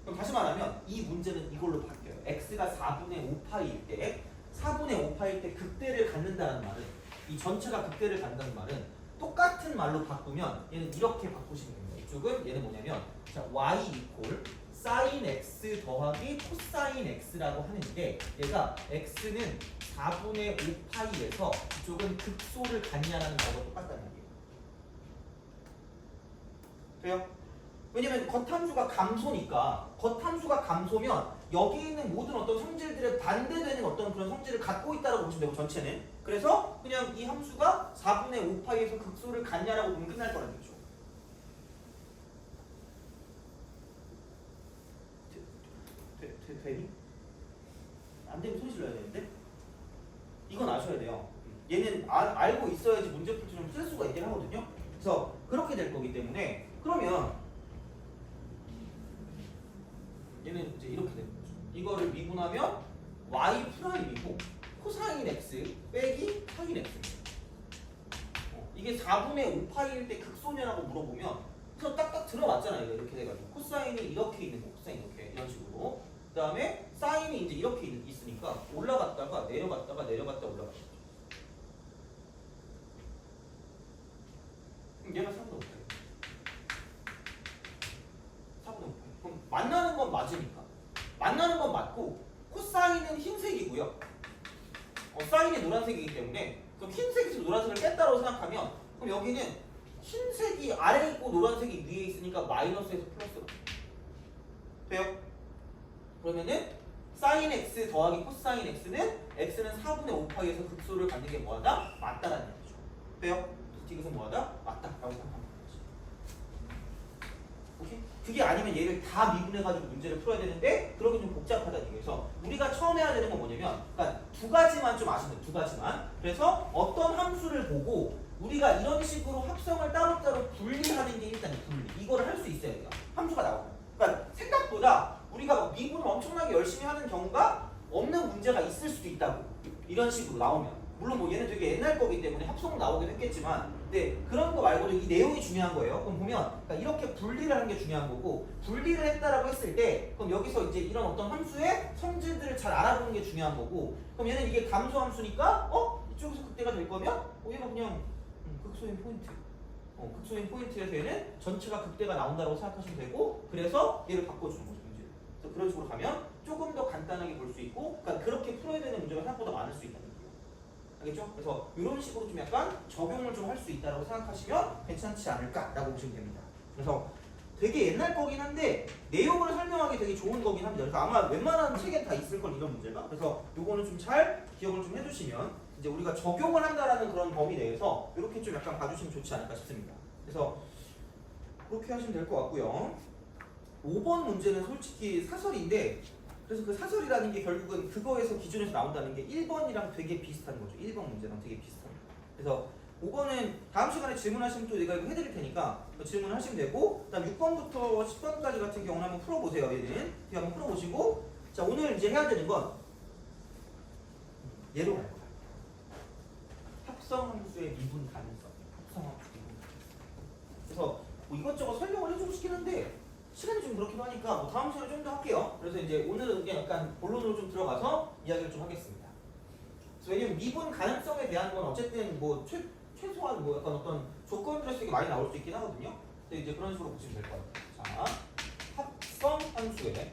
그럼 다시 말하면 이 문제는 이걸로 바뀌어요. x가 4분의 5파일 때 4분의 5파일 때 극대를 갖는다는 말은 이 전체가 극대를 갖는다는 말은 똑같은 말로 바꾸면 얘는 이렇게 바꾸시면 됩니다. 이쪽은 얘는 뭐냐면 자 y 이퀄 sin x 더하기 코사인 x라고 하는데 얘가 x는 4분의 5파이에서 이쪽은 극소를 갖냐라는 거하고 똑같다는 얘기예요. 돼요? 왜냐면 겉함수가 감소니까 겉함수가 감소면 여기 있는 모든 어떤 성질들에 반대되는 어떤 그런 성질을 갖고 있다고 보시면 되고 전체는 그래서 그냥 이 함수가 4분의 5파이에서 극소를 갖냐라고 보면 끝날 거라는 얘기죠. 되니? 안 되면 소리 질러야 되는데? 이건 아셔야 돼요. 얘는 알고 있어야지 문제 풀 때 좀 쓸 수가 있긴 하거든요. 그래서 그렇게 될 거기 때문에 그러면 얘는 이제 이렇게 되는 거죠. 이거를 미분하면 y 프라임이고 코사인 x 빼기 사인 x. 이게 4분의 5파이일 때 극소냐라고 물어보면 그래서 딱딱 들어맞잖아요. 이렇게 돼가지고 코사인이 이렇게 있는 거, 코사인 이렇게 이런 식으로. 그 다음에 사인이 이제 이렇게 있으니까 올라갔다가 내려갔다가 올라갔다. 그럼 얘가 4분의 5파이. 4분의 5파이. 그럼 만나는 건 맞으니까. 만나는 건 맞고 코사인은 흰색이고요. 사인이 노란색이기 때문에 그럼 흰색에서 노란색을 뺐다고 생각하면 그럼 여기는 흰색이 아래에 있고 노란색이 위에 있으니까 마이너스에서 플러스로 돼요? 그러면은 사인 x 더하기 코사인 x는 x는 4분의 5파이에서 극소를 갖는 게 뭐하다? 맞다라는 얘기죠. 돼요? 이것은 뭐하다? 맞다라고 생각하면 되지. 오케이? 그게 아니면 얘를 다 미분해가지고 문제를 풀어야 되는데 그러기 좀 복잡하다는 얘기에서 우리가 처음 해야 되는 건 뭐냐면 그러니까 두 가지만 좀 아시면 두 가지만 그래서 어떤 함수를 보고 우리가 이런 식으로 합성을 따로따로 분리하는 게 일단 분리 이거를 할 수 있어야 돼요. 함수가 나오면 그러니까 생각보다 우리가 미분을 엄청나게 열심히 하는 경우가 없는 문제가 있을 수도 있다고 이런 식으로 나오면 물론 뭐 얘는 되게 옛날 거기 때문에 합성 나오긴 했겠지만 근데 그런 거 말고도 이 내용이 중요한 거예요. 그럼 보면 그러니까 이렇게 분리를 하는 게 중요한 거고 분리를 했다라고 했을 때 그럼 여기서 이제 이런 어떤 함수의 성질들을 잘 알아보는 게 중요한 거고 그럼 얘는 이게 감소 함수니까 이쪽에서 극대가 될 거면 얘가 그냥 극소인 포인트 극소인 포인트에서 얘는 전체가 극대가 나온다고 생각하시면 되고 그래서 얘를 바꿔주는 거죠. 그래서 그런 식으로 가면 조금 더 간단하게 볼 수 있고 그러니까 그렇게 풀어야 되는 문제가 생각보다 많을 수 있다는 거예요. 알겠죠? 그래서 이런 식으로 좀 약간 적용을 좀 할 수 있다고 생각하시면 괜찮지 않을까라고 보시면 됩니다. 그래서 되게 옛날 거긴 한데 내용을 설명하기 되게 좋은 거긴 합니다. 그래서 아마 웬만한 책에 다 있을 걸 이런 문제가. 그래서 요거는 좀 잘 기억을 좀 해주시면 이제 우리가 적용을 한다라는 그런 범위 내에서 이렇게 좀 약간 봐주시면 좋지 않을까 싶습니다. 그래서 그렇게 하시면 될 것 같고요. 5번 문제는 솔직히 사설인데 그래서 그 사설이라는 게 결국은 그거에서 기준에서 나온다는 게 1번이랑 되게 비슷한 거죠. 1번 문제랑 되게 비슷한 거예요. 그래서 5번은 다음 시간에 질문하시면 또 내가 이거 해드릴 테니까 질문하시면 되고 그다음 6번부터 10번까지 같은 경우는 한번 풀어보세요. 얘는 한번 풀어보시고 자 오늘 이제 해야 되는 건 얘로 갈 거야. 합성함수의 미분 가능성. 합성함수 미분 가능성. 그래서 뭐 이것저것 설명을 해주고 싶긴 한데 시간이 좀 그렇기도 하니까 뭐 다음 시간에 좀 더 할게요. 그래서 이제 오늘은 그냥 약간 본론으로 좀 들어가서 이야기를 좀 하겠습니다. 그래서 왜냐면 미분 가능성에 대한 건 어쨌든 뭐 최소한 뭐 약간 어떤 조건들에서 되게 많이 나올 수 있긴 하거든요. 근데 이제 그런 식으로 보시면 될 것 같아요. 자, 합성 함수의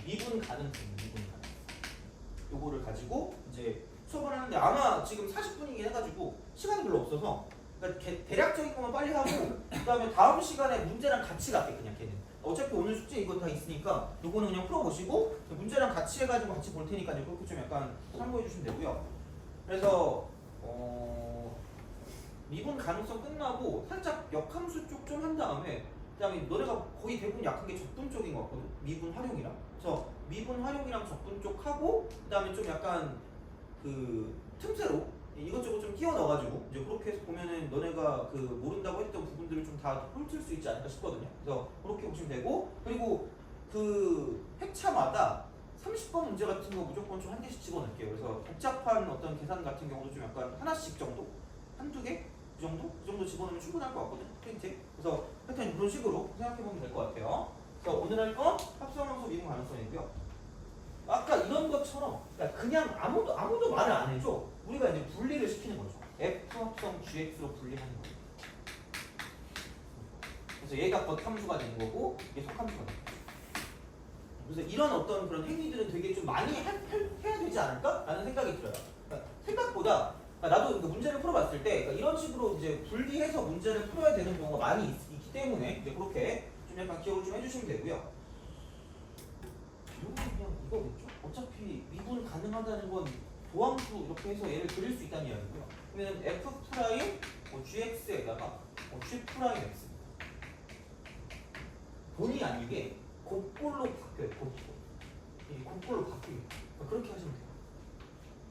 미분 가능성. 요거를 가지고 이제 수업을 하는데 아마 지금 40분이긴 해가지고 시간이 별로 없어서 그러니까 대략적인 것만 빨리 하고 그 다음에 다음 시간에 문제랑 같이 갈게 그냥 걔는 어차피 오늘 숙제 이거 다 있으니까 요거는 그냥 풀어보시고 문제랑 같이 해가지고 같이 볼 테니까 그렇게 좀 약간 참고해 주시면 되고요. 그래서 미분 가능성 끝나고 살짝 역함수 쪽 좀 한 다음에 그 다음에 너네가 거의 대부분 약한 게 적분 쪽인 것 같거든. 미분 활용이랑 그래서 미분 활용이랑 적분 쪽 하고 그 다음에 좀 약간 그 틈새로 이것저것 좀 끼워 넣어가지고 이제 그렇게 해서 보면은 너네가 그 모른다고 했던 부분들을 좀 다 훑을 수 있지 않을까 싶거든요. 그래서 그렇게 보시면 되고 그리고 그 회차마다 30번 문제 같은 거 무조건 좀 한 개씩 집어넣을게요. 그래서 복잡한 어떤 계산 같은 경우도 좀 약간 하나씩 정도 한두 개? 그 정도 집어넣으면 충분할 것 같거든요. 프린트. 그래서 하여튼 이런 식으로 생각해보면 될 것 같아요. 그래서 오늘 할 건 합성함수 미분 가능성이고요. 아까 이런 것처럼 그냥 아무도 말을 안 해줘. 우리가 이제 분리를 시키는 거죠. F 합성 GX로 분리하는 거예요. 그래서 얘가 겉함수가 되는 거고 이게 속함수가 되는 거죠. 그래서 이런 어떤 그런 행위들은 되게 좀 많이 해야 되지 않을까? 라는 생각이 들어요. 그러니까 생각보다 나도 문제를 풀어봤을 때 그러니까 이런 식으로 이제 분리해서 문제를 풀어야 되는 경우가 많이 있기 때문에 이제 그렇게 좀 약간 기억을 좀 해주시면 되고요. 그냥 이거겠죠? 어차피 미분 가능하다는 건 도함수 이렇게 해서 얘를 그릴 수 있다는 이야기고요. 그러면 f 프라임 gx에다가 g 프라임 x 본의 아니게 곡골로 바뀌어요. 곡골로 바뀌어요. 그렇게 하시면 돼요.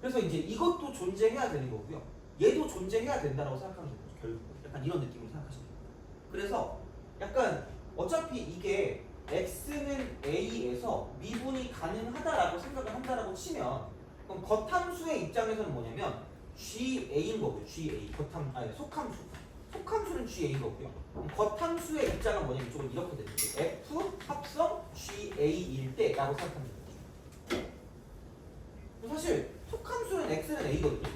그래서 이제 이것도 존재해야 되는 거고요. 얘도 존재해야 된다고 생각하면 되는 거죠. 결국 약간 이런 느낌으로 생각하시면 됩니다. 그래서 약간 어차피 이게 x는 a에서 미분이 가능하다라고 생각을 한다라고 치면 그럼 겉함수의 입장에서는 뭐냐면 GA인 거고요. GA 속함수는 GA인 거고요. 그럼 겉함수의 입장은 뭐냐면 이쪽은 이렇게 되는 거예요. F 합성 GA일 때라고 생각하면 되는 거죠. 사실 속함수는 x는 a거든요.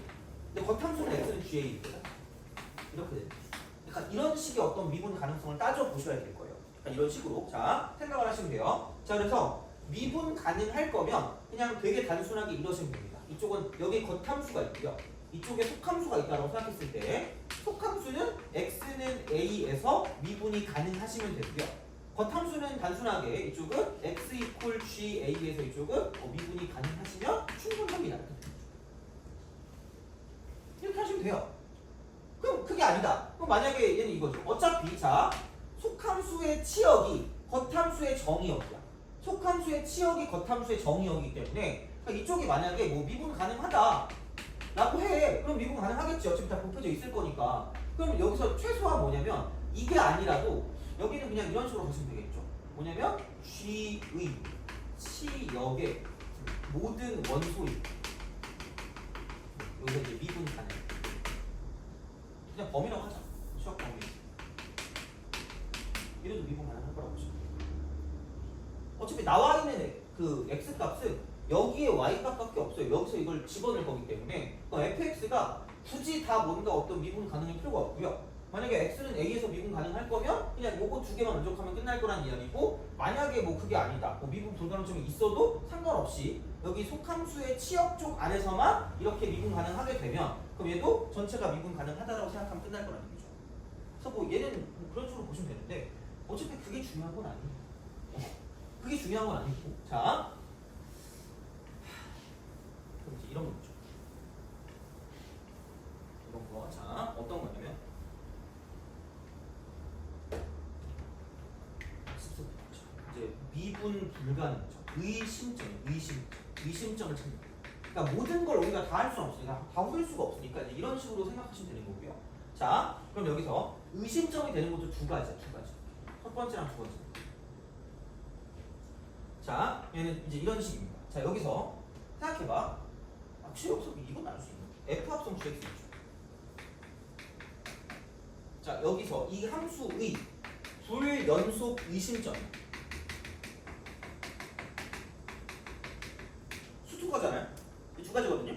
근데 겉함수는 x는 GA일 때다. 이렇게 되는 거죠. 그러니까 이런 식의 어떤 미분 가능성을 따져 보셔야 될 거예요. 이런 식으로 자 생각을 하시면 돼요. 자 그래서 미분 가능할 거면 그냥 되게 단순하게 이러시면 됩니다. 이쪽은 여기 겉함수가 있고요. 이쪽에 속함수가 있다고 생각했을 때 속함수는 x는 a에서 미분이 가능하시면 되고요. 겉함수는 단순하게 이쪽은 x 이퀄 ga에서 이쪽은 미분이 가능하시면 충분합니다. 이렇게 하시면 돼요. 그럼 그게 아니다. 그럼 만약에 얘는 이거죠. 어차피 자 속함수의 치역이 겉함수의 정의역이야. 속함수의 치역이 겉함수의 정의역이기 때문에 그러니까 이쪽이 만약에 뭐 미분 가능하다 라고 해. 그럼 미분 가능하겠지. 어차피 다 곱해져 있을 거니까. 그럼 여기서 최소한 뭐냐면 이게 아니라도 여기는 그냥 이런 식으로 보시면 되겠죠. 뭐냐면 G의 치역의 모든 원소인 여기서 이제 미분 가능. 그냥 범위라고 하자. 치역 범위. 이래도 미분 가능할 거라고 보시면 돼요. 어차피 나와 있는 그 x 값은 여기에 y 값밖에 없어요. 여기서 이걸 집어넣을 거기 때문에 fx가 굳이 다 뭔가 어떤 미분 가능할 필요가 없고요. 만약에 x는 a에서 미분 가능할 거면 그냥 요거 두 개만 만족하면 끝날 거란 이야기고 만약에 뭐 그게 아니다. 뭐 미분 불가능점이 있어도 상관없이 여기 속함수의 치역 쪽 안에서만 이렇게 미분 가능하게 되면 그럼 얘도 전체가 미분 가능하다라고 생각하면 끝날 거란 얘기죠. 그래서 뭐 얘는 뭐 그런 식으로 보시면 되는데 어차피 그게 중요한 건 아니에요. 그게 중요한 건 아니고 자 그럼 이제 이런 거죠. 이런 거 자 어떤 거냐면 이제 미분 불가능점 의심점을 찾는 거예요. 그러니까 모든 걸 우리가 다 할 수는 없으니까 다 후릴 수가 없으니까 이제 이런 식으로 생각하시면 되는 거고요. 자 그럼 여기서 의심점이 되는 것도 두 가지야. 첫 번째랑 두 번째. 자, 얘는 이제 이런 식입니다. 자, 여기서 생각해봐. 여기서 이건 알 수 있는 f 합성 gx 있죠. 자, 여기서 이 함수의 불연속 의심점 수 두 가잖아요. 이 두 가지거든요.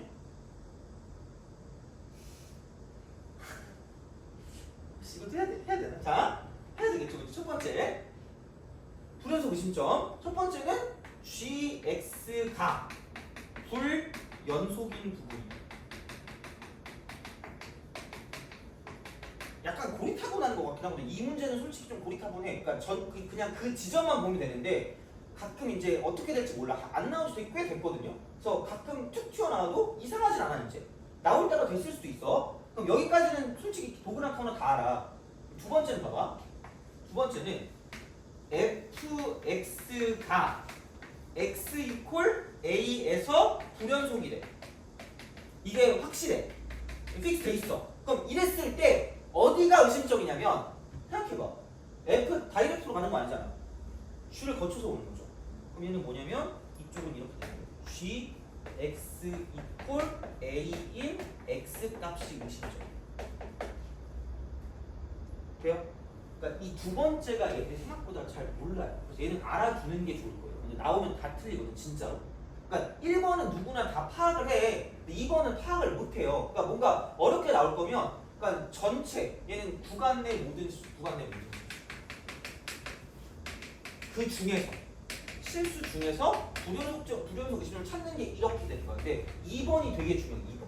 이것도 해야 되나? 자, 해야 되겠죠. 첫 번째. 불연속 의심점 첫 번째는 gx가 불연속인 부분입니다. 약간 고리타분한 것 같긴 하거든요. 이 문제는 솔직히 좀 고리타분해. 그러니까 그냥 그 지점만 보면 되는데 가끔 이제 어떻게 될지 몰라. 안 나올 수도 꽤 됐거든요. 그래서 가끔 툭 튀어나와도 이상하진 않아. 이제 나올 때가 됐을 수도 있어. 그럼 여기까지는 솔직히 도그나 카우나 다 알아. 두 번째는 봐봐. 두 번째는 fx가 x 이퀄 a에서 불연속이래. 이게 확실해. 픽스 돼 있어. 그럼 이랬을 때 어디가 의심점이냐면 생각해봐. f 다이렉트로 가는 거 아니잖아. g를 거쳐서 오는 거죠. 그럼 얘는 뭐냐면 이쪽은 이렇게 되는 거예요. g x 이퀄 a인 x 값이 의심점. 돼요? 그러니까 이 두 번째가 얘들 생각보다 잘 몰라요. 그래서 얘는 알아두는 게 좋을 거예요. 근데 나오면 다 틀리거든, 진짜로. 그러니까 1번은 누구나 다 파악을 해. 근데 2번은 파악을 못 해요. 그러니까 뭔가 어렵게 나올 거면, 그러니까 전체, 얘는 구간 내 모든 수, 구간 내 모든 수. 그 중에서 실수 중에서 불연속 의심을 찾는 게 이렇게 되는 거야. 근데 2번이 되게 중요해. 2번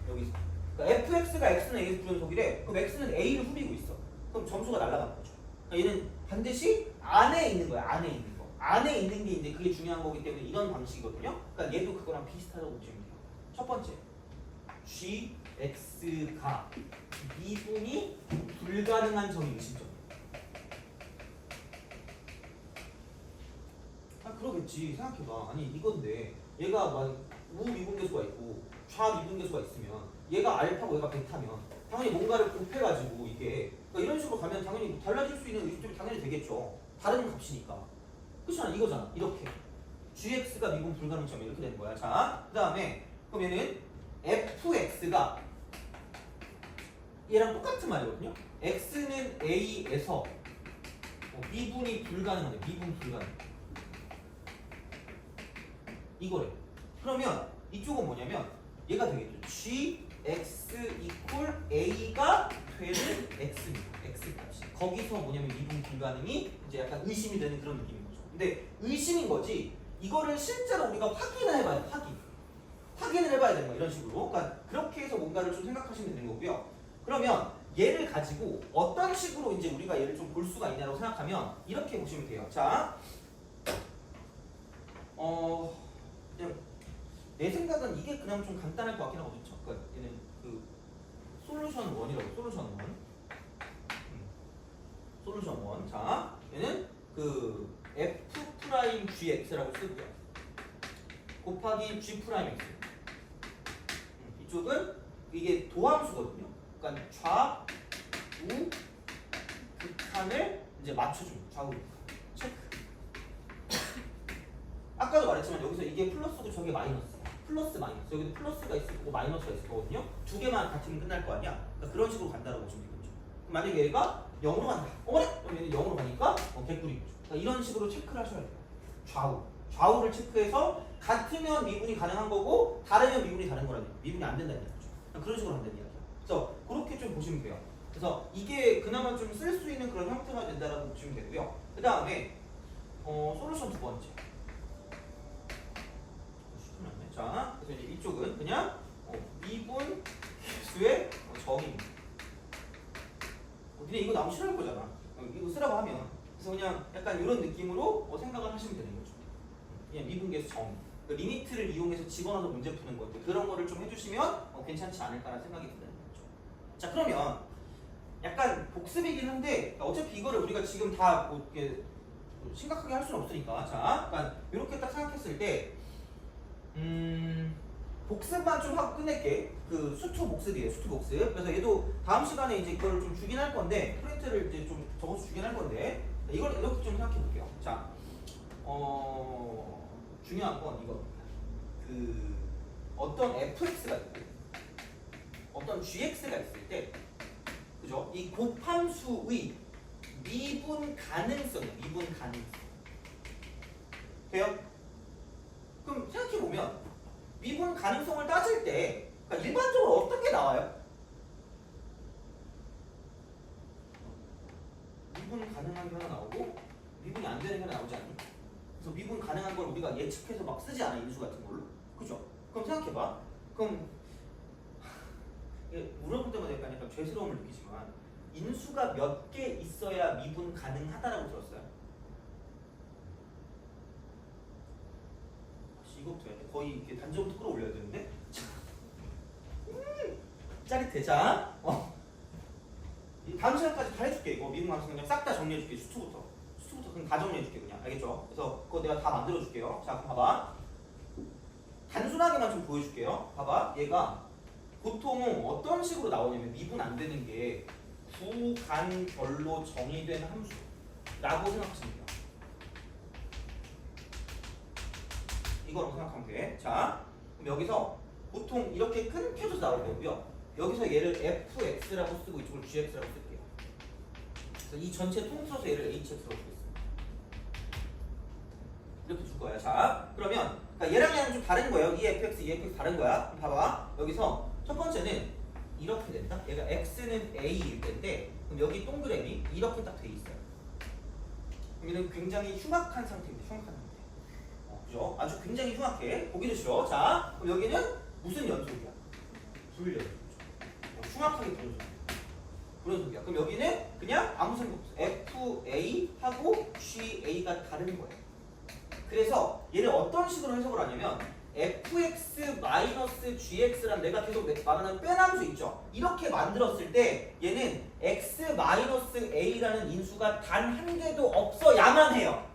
여기서 그러니까 fx가 x는 a에서 불연속이래. 그럼 x는 a를 후비고 있어. 그럼 점수가 날아가는 거죠. 그러니까 얘는 반드시 안에 있는 거야. 안에 있는 거. 안에 있는 게 이제 그게 중요한 거기 때문에 이런 방식이거든요. 그러니까 얘도 그거랑 비슷하다고 보시면 돼요. 첫 번째 gx가 미분이 불가능한 점이 의심점. 아 그러겠지. 생각해봐. 아니 이건데 얘가 막 우미분계수가 있고 좌미분계수가 있으면 얘가 알파고 얘가 베타면 당연히 뭔가를 곱해가지고 이게 그러니까 이런 식으로 가면 당연히 달라질 수 있는 의심점이 당연히 되겠죠. 다른 값이니까. 그렇잖아. 이거잖아. 이렇게 gx가 미분 불가능점 이렇게 되는 거야. 자, 그 다음에 그럼 얘는 fx가 얘랑 똑같은 말이거든요. x는 a에서 미분이 불가능하네. 미분 불가능. 이거래. 그러면 이쪽은 뭐냐면 얘가 되겠죠. gx 이퀄 a가 되는 x입니다. x 값이. 거기서 뭐냐면 미분 불가능이 이제 약간 의심이 되는 그런 느낌인 거죠. 근데 의심인 거지. 이거를 실제로 우리가 확인을 해봐야 돼. 확인을 해봐야 되는 거야. 이런 식으로. 그러니까 그렇게 해서 뭔가를 좀 생각하시면 되는 거고요. 그러면 얘를 가지고 어떤 식으로 이제 우리가 얘를 좀 볼 수가 있냐고 생각하면 이렇게 보시면 돼요. 자, 그냥 내 생각은 이게 그냥 좀 간단할 것 같긴 하거든요. 그러니까 얘는 그 솔루션 1이라고. 솔루션 1. 자, 얘는 그 f 프라임 gx라고 쓰고요. 곱하기 g 프라임 x. 이쪽은 이게 도함수거든요. 그러니까 좌, 우, 극한을 이제 맞춰줍니다. 좌우 극한. 체크. 아까도 말했지만 여기서 이게 플러스고 저게 마이너스. 플러스 마이너스. 여기도 플러스가 있을 거고 마이너스가 있을 거거든요. 두 개만 같으면 끝날 거 아니야. 그러니까 그런 식으로 간다고 보시면 되겠죠. 만약에 얘가 0으로 간다. 어머나! 그럼 얘는 0으로 가니까 개꿀인 거죠. 그러니까 이런 식으로 체크를 하셔야 돼요. 좌우를 체크해서 같으면 미분이 가능한 거고 다르면 미분이 다른 거라는 얘기예요. 미분이 안 된다는 얘기죠. 그런 식으로 한다는 이야기야. 그래서 그렇게 좀 보시면 돼요. 그래서 이게 그나마 좀 쓸 수 있는 그런 형태가 된다라고 보시면 되고요. 그 다음에 솔루션 두 번째. 자, 그래서 이제 이쪽은 그냥 미분 계수의 정의입니다. 근데 이거 나오면 싫어할 거잖아. 이거 쓰라고 하면. 그래서 그냥 약간 이런 느낌으로 생각을 하시면 되는 거죠. 그냥 미분계수 정의. 그 리미트를 이용해서 집어넣어서 문제 푸는 것들 그런 거를 좀 해주시면 괜찮지 않을까라는 생각이 든다는 거죠. 자, 그러면 약간 복습이긴 한데 어차피 이거를 우리가 지금 다 뭐 이렇게 심각하게 할 수는 없으니까. 자, 그러니까 이렇게 딱 생각했을 때 복습만 좀 하고 끝낼게. 그 수투 복습이에요. 수투 복습. 그래서 얘도 다음 시간에 이제 이걸 좀 주긴 할 건데 프린트를 이제 좀 적어서 주긴 할 건데 이걸 이렇게 좀 생각해 볼게요. 자, 중요한 건 이거. 그 어떤 fx가 있고 어떤 gx가 있을 때, 그죠? 이 곱함수의 미분 가능성이에요. 미분 가능성. 돼요? 그럼 생각해 보면 미분 가능성을 따질 때 그러니까 일반적으로 어떤 게 나와요? 미분 가능한 게 하나 나오고 미분이 안 되는 게 하나 나오지 않니? 그래서 미분 가능한 걸 우리가 예측해서 막 쓰지 않아. 인수 같은 걸로. 그죠? 그럼 생각해봐. 그럼 물어볼 때마다 약간 죄스러움을 느끼지만 인수가 몇 개 있어야 미분 가능하다라고 들었어요? 이거부터 해야 돼. 거의 이렇게 단정부터 끌어올려야 되는데. 짜릿해. 자, 다음 시간까지 다 해줄게. 이거 미분 가능성 그냥 싹 다 정리해줄게. 수투부터 그냥 다 정리해줄게 그냥. 알겠죠? 그래서 그거 내가 다 만들어줄게요. 자, 그럼 봐봐. 단순하게만 좀 보여줄게요. 봐봐. 얘가 보통 어떤 식으로 나오냐면 미분 안 되는 게 구간별로 정의된 함수라고 생각하시면 돼요. 이거라고 생각하면 돼. 자, 그럼 여기서 보통 이렇게 끊겨서 나올 거고요. 여기서 얘를 fx라고 쓰고 이쪽을 gx라고 쓸게요. 그래서 이 전체 통틀어서 얘를 hx라고 쓰겠습니다. 이렇게 줄 거야. 자, 그러면 그러니까 얘랑 얘랑 좀 다른 거예요. 이 fx, 이 fx 다른 거야. 봐봐. 여기서 첫 번째는 이렇게 된다. 얘가 x는 a일 텐데 그럼 여기 동그라미 이렇게 딱 돼 있어요. 여기는 굉장히 흉악한 상태입니다. 흉악한 상태. 그죠? 아주 굉장히 흉악해. 보기도 싫어. 자, 그럼 여기는 무슨 연속이야? 불연속. 흉악하게 불연속이야. 그럼 여기는 그냥 아무 생각 없어. FA하고 GA가 다른 거야. 그래서 얘를 어떤 식으로 해석을 하냐면 fx-gx란 내가 계속 말하는 빼남수 있죠? 이렇게 만들었을 때 얘는 x-a라는 인수가 단 한 개도 없어야만 해요.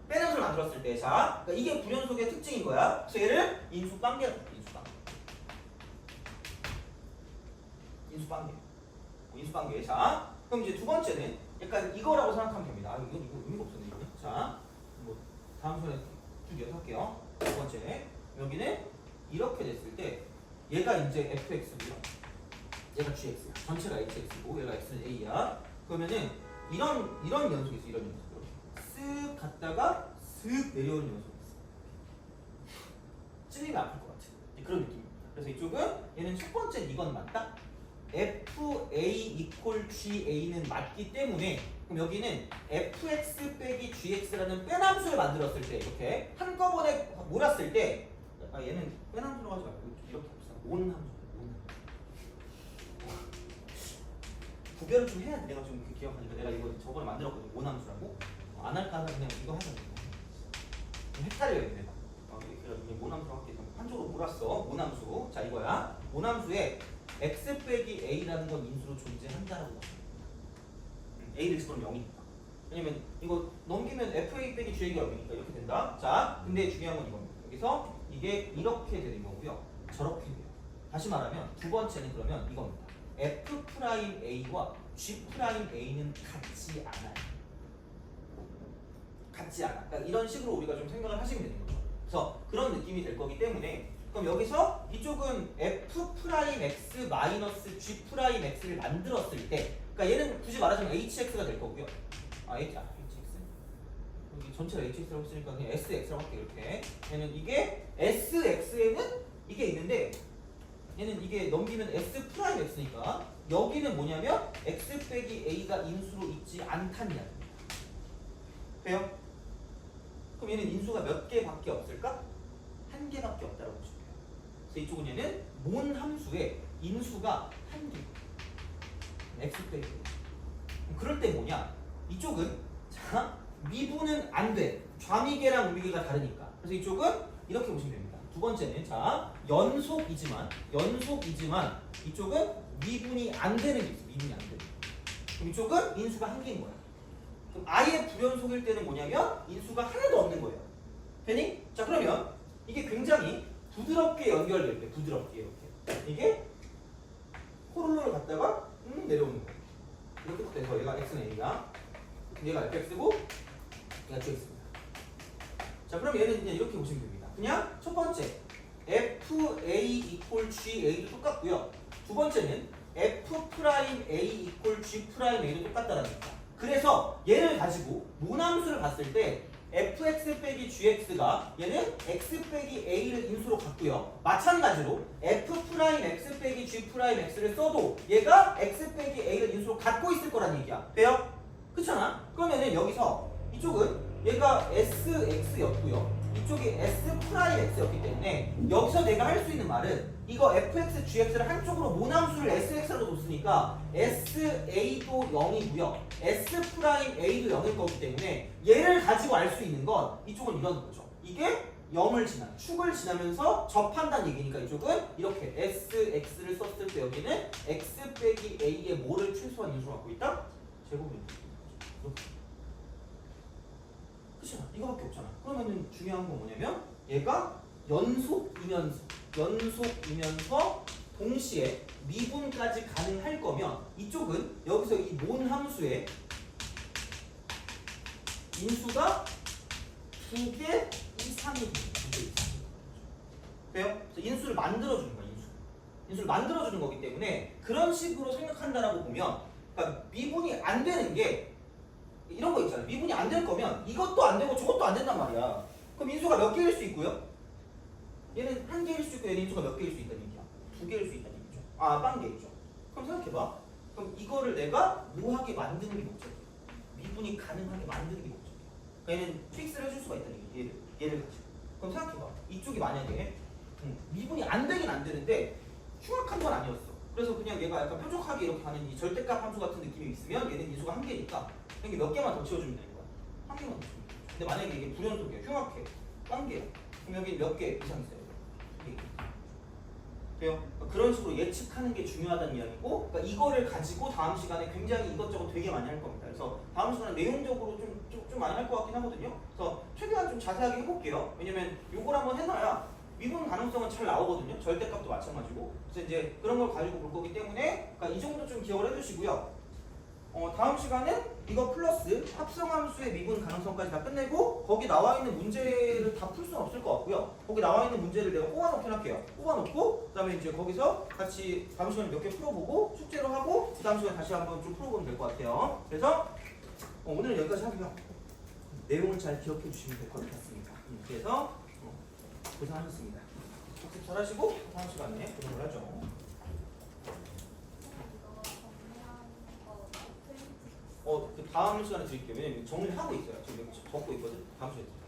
빼남수를 만들었을 때. 자, 그러니까 이게 불연속의 특징인 거야. 그래서 얘를 인수관계라고 해요. 인수관계. 인수관계. 자, 그럼 이제 두 번째는 약간 이거라고 생각하면 됩니다. 이거 의미가 없었네. 이거. 자, 뭐 다음 손에 쭉 이어서 할게요. 두 번째, 여기는 이렇게 됐을 때 얘가 이제 fx고요. 얘가 gx야. 전체가 hx고 얘가 x는 a야. 그러면은 이런 연속이 있어. 이런 연속. 쓱 갔다가 쓱 내려오는 연속이 있어. 찔리면 아플 것 같은 그런 느낌입니다. 그래서 이쪽은 얘는 첫 번째 이건 맞다. FA=GA는 맞기 때문에 그럼 여기는 fx-gx라는 빼남수를 만들었을 때 이렇게 한꺼번에 몰았을 때 얘는 빼남수로 하지 말고 이렇게 합시다. 온함수. 구별을 좀 해야 돼. 내가 좀 기억하니까 내가 이거 저번에 만들었거든. 온함수라고. 안 할까 하면 그냥 이거 하자. 좀 헷갈려야겠네. 이게 모남수로 할게. 한쪽으로 몰았어. 모남수. 자, 이거야. 모남수에 x-a라는 건 인수로 존재한다라고 봐. a를 집어넣으면 0이니까. 왜냐면 이거 넘기면 fa-g가 0이니까 이렇게 된다. 자, 근데 중요한 건 이겁니다. 여기서 이게 이렇게 되는 거고요. 저렇게 돼요. 다시 말하면 두 번째는 그러면 이겁니다. f'a와 g'a는 같지 않아요. 같지 않아. 그러니까 이런 식으로 우리가 좀 생각을 하시면 되는 거죠. 그래서 그런 느낌이 될 거기 때문에 그럼 여기서 이쪽은 f'x-g'x를 만들었을 때 그러니까 얘는 굳이 말하자면 hx가 될 거고요. hx 여기 전체가 hx라고 했으니까 그냥 sx라고 할게요. 이렇게 얘는 이게 sx에는 이게 있는데 얘는 이게 넘기면 s'x니까 여기는 뭐냐면 x-a가 인수로 있지 않다는 이야기입니다. 돼요? 그럼 얘는 인수가 몇 개밖에 없을까? 한 개밖에 없다고 보시면 돼요. 그래서 이쪽은 얘는 몬 함수의 인수가 한 개. x-a. 그럴 때 뭐냐? 이쪽은 자 미분은 안 돼. 좌미계랑 우미계가 다르니까. 그래서 이쪽은 이렇게 보시면 됩니다. 두 번째는 자 연속이지만 이쪽은 미분이 안 되는 게 있어. 미분이 안 되는. 그럼 이쪽은 인수가 한 개인 거야. 그럼 아예 불연속일 때는 뭐냐면 인수가 하나도 없는 거예요. 되니? 자 그러면 이게 굉장히 부드럽게 연결될 때 부드럽게 이렇게 이게 코롤러를 갖다가 내려오는 거예요. 이렇게 돼서 얘가 x는 a가 얘가 fx고 얘가 gx입니다. 자 그럼 얘는 그냥 이렇게 보시면 됩니다. 그냥 첫 번째 fa=ga도 똑같고요. 두 번째는 f'A=g'A도 똑같다라는 거죠. 그래서 얘를 가지고 모남수를 봤을 때 fx-gx가 얘는 x-a를 인수로 갖고요. 마찬가지로 f'x-g'x를 써도 얘가 x-a를 인수로 갖고 있을 거란 얘기야. 돼요? 그렇잖아? 그러면은 여기서 이쪽은 얘가 sx였고요. 이쪽이 s'x였기 때문에 여기서 내가 할 수 있는 말은 이거 fx, gx를 한쪽으로 모남수를 sx라고 뒀으니까 sa도 0이고요. s'a도 0일 거기 때문에 얘를 가지고 알 수 있는 건 이쪽은 이런 거죠. 이게 0을 지나 축을 지나면서 접한다는 얘기니까 이쪽은 이렇게 sx를 썼을 때 여기는 x-a의 뭐를 최소한 인수로 갖고 있다? 제곱을 이렇게. 그렇잖아. 이거밖에 없잖아. 그러면은 중요한 건 뭐냐면 얘가 연속이면서 동시에 미분까지 가능할 거면 이쪽은 여기서 이 몬 함수의 인수가 2개 이상이 됩니다. 돼요? 그래서 인수를 만들어주는 거야. 인수를 만들어주는 거기 때문에 그런 식으로 생각한다라고 보면 그러니까 미분이 안 되는 게 이런 거 있잖아요. 미분이 안 될 거면 이것도 안 되고 저것도 안 된단 말이야. 그럼 인수가 몇 개일 수 있고요? 얘는 한 개일 수 있고 얘는 인수가 몇 개일 수 있다는 얘기야. 2개일 수 있다는 얘기죠. 딴 개이죠. 그럼 생각해봐. 그럼 이거를 내가 뭐하게 만드는 게 목적이야. 미분이 가능하게 만드는 게 목적이야. 얘는 픽스를 해줄 수가 있다는 얘기. 얘를 가지고. 그럼 생각해봐. 이쪽이 만약에 미분이 안 되긴 안 되는데 흉악한 건 아니었어. 그래서 그냥 얘가 약간 뾰족하게 이렇게 가는 이 절대값 함수 같은 느낌이 있으면 얘는 인수가 한 개니까 이게 몇 개만 더 채워주면 되는 거야. 한 개만 더 채워주면 돼. 근데 만약에 이게 불연속이야, 흉악해, 한 개야. 그럼 여기 몇 개 이상 있어요? 두 개. 돼요? 그러니까 그런 식으로 예측하는 게 중요하다는 이야기고, 그러니까 이거를 가지고 다음 시간에 굉장히 이것저것 되게 많이 할 겁니다. 그래서 다음 시간에 내용적으로 좀 많이 할 것 같긴 하거든요. 그래서 최대한 좀 자세하게 해볼게요. 왜냐면 요걸 한번 해놔야 미분 가능성은 잘 나오거든요. 절대값도 마찬가지고. 그래서 이제 그런 걸 가지고 볼 거기 때문에 그러니까 이 정도 좀 기억을 해주시고요. 다음 시간은 이거 플러스 합성함수의 미분 가능성까지 다 끝내고 거기 나와 있는 문제를 다 풀 수는 없을 것 같고요. 거기 나와 있는 문제를 내가 뽑아놓게 할게요. 뽑아놓고 그다음에 이제 거기서 같이 다음 시간에 몇 개 풀어보고 숙제로 하고 그 다음 시간에 다시 한번 좀 풀어보면 될 것 같아요. 그래서 오늘은 여기까지 하고요. 내용을 잘 기억해 주시면 될 것 같습니다. 그래서 고생하셨습니다. 학습 잘 하시고 다음 시간에 고생을 하죠. 그 다음 시간에 드릴게요. 왜냐면 정리를 하고 있어요. 지금 적고 있거든. 다음 시간에.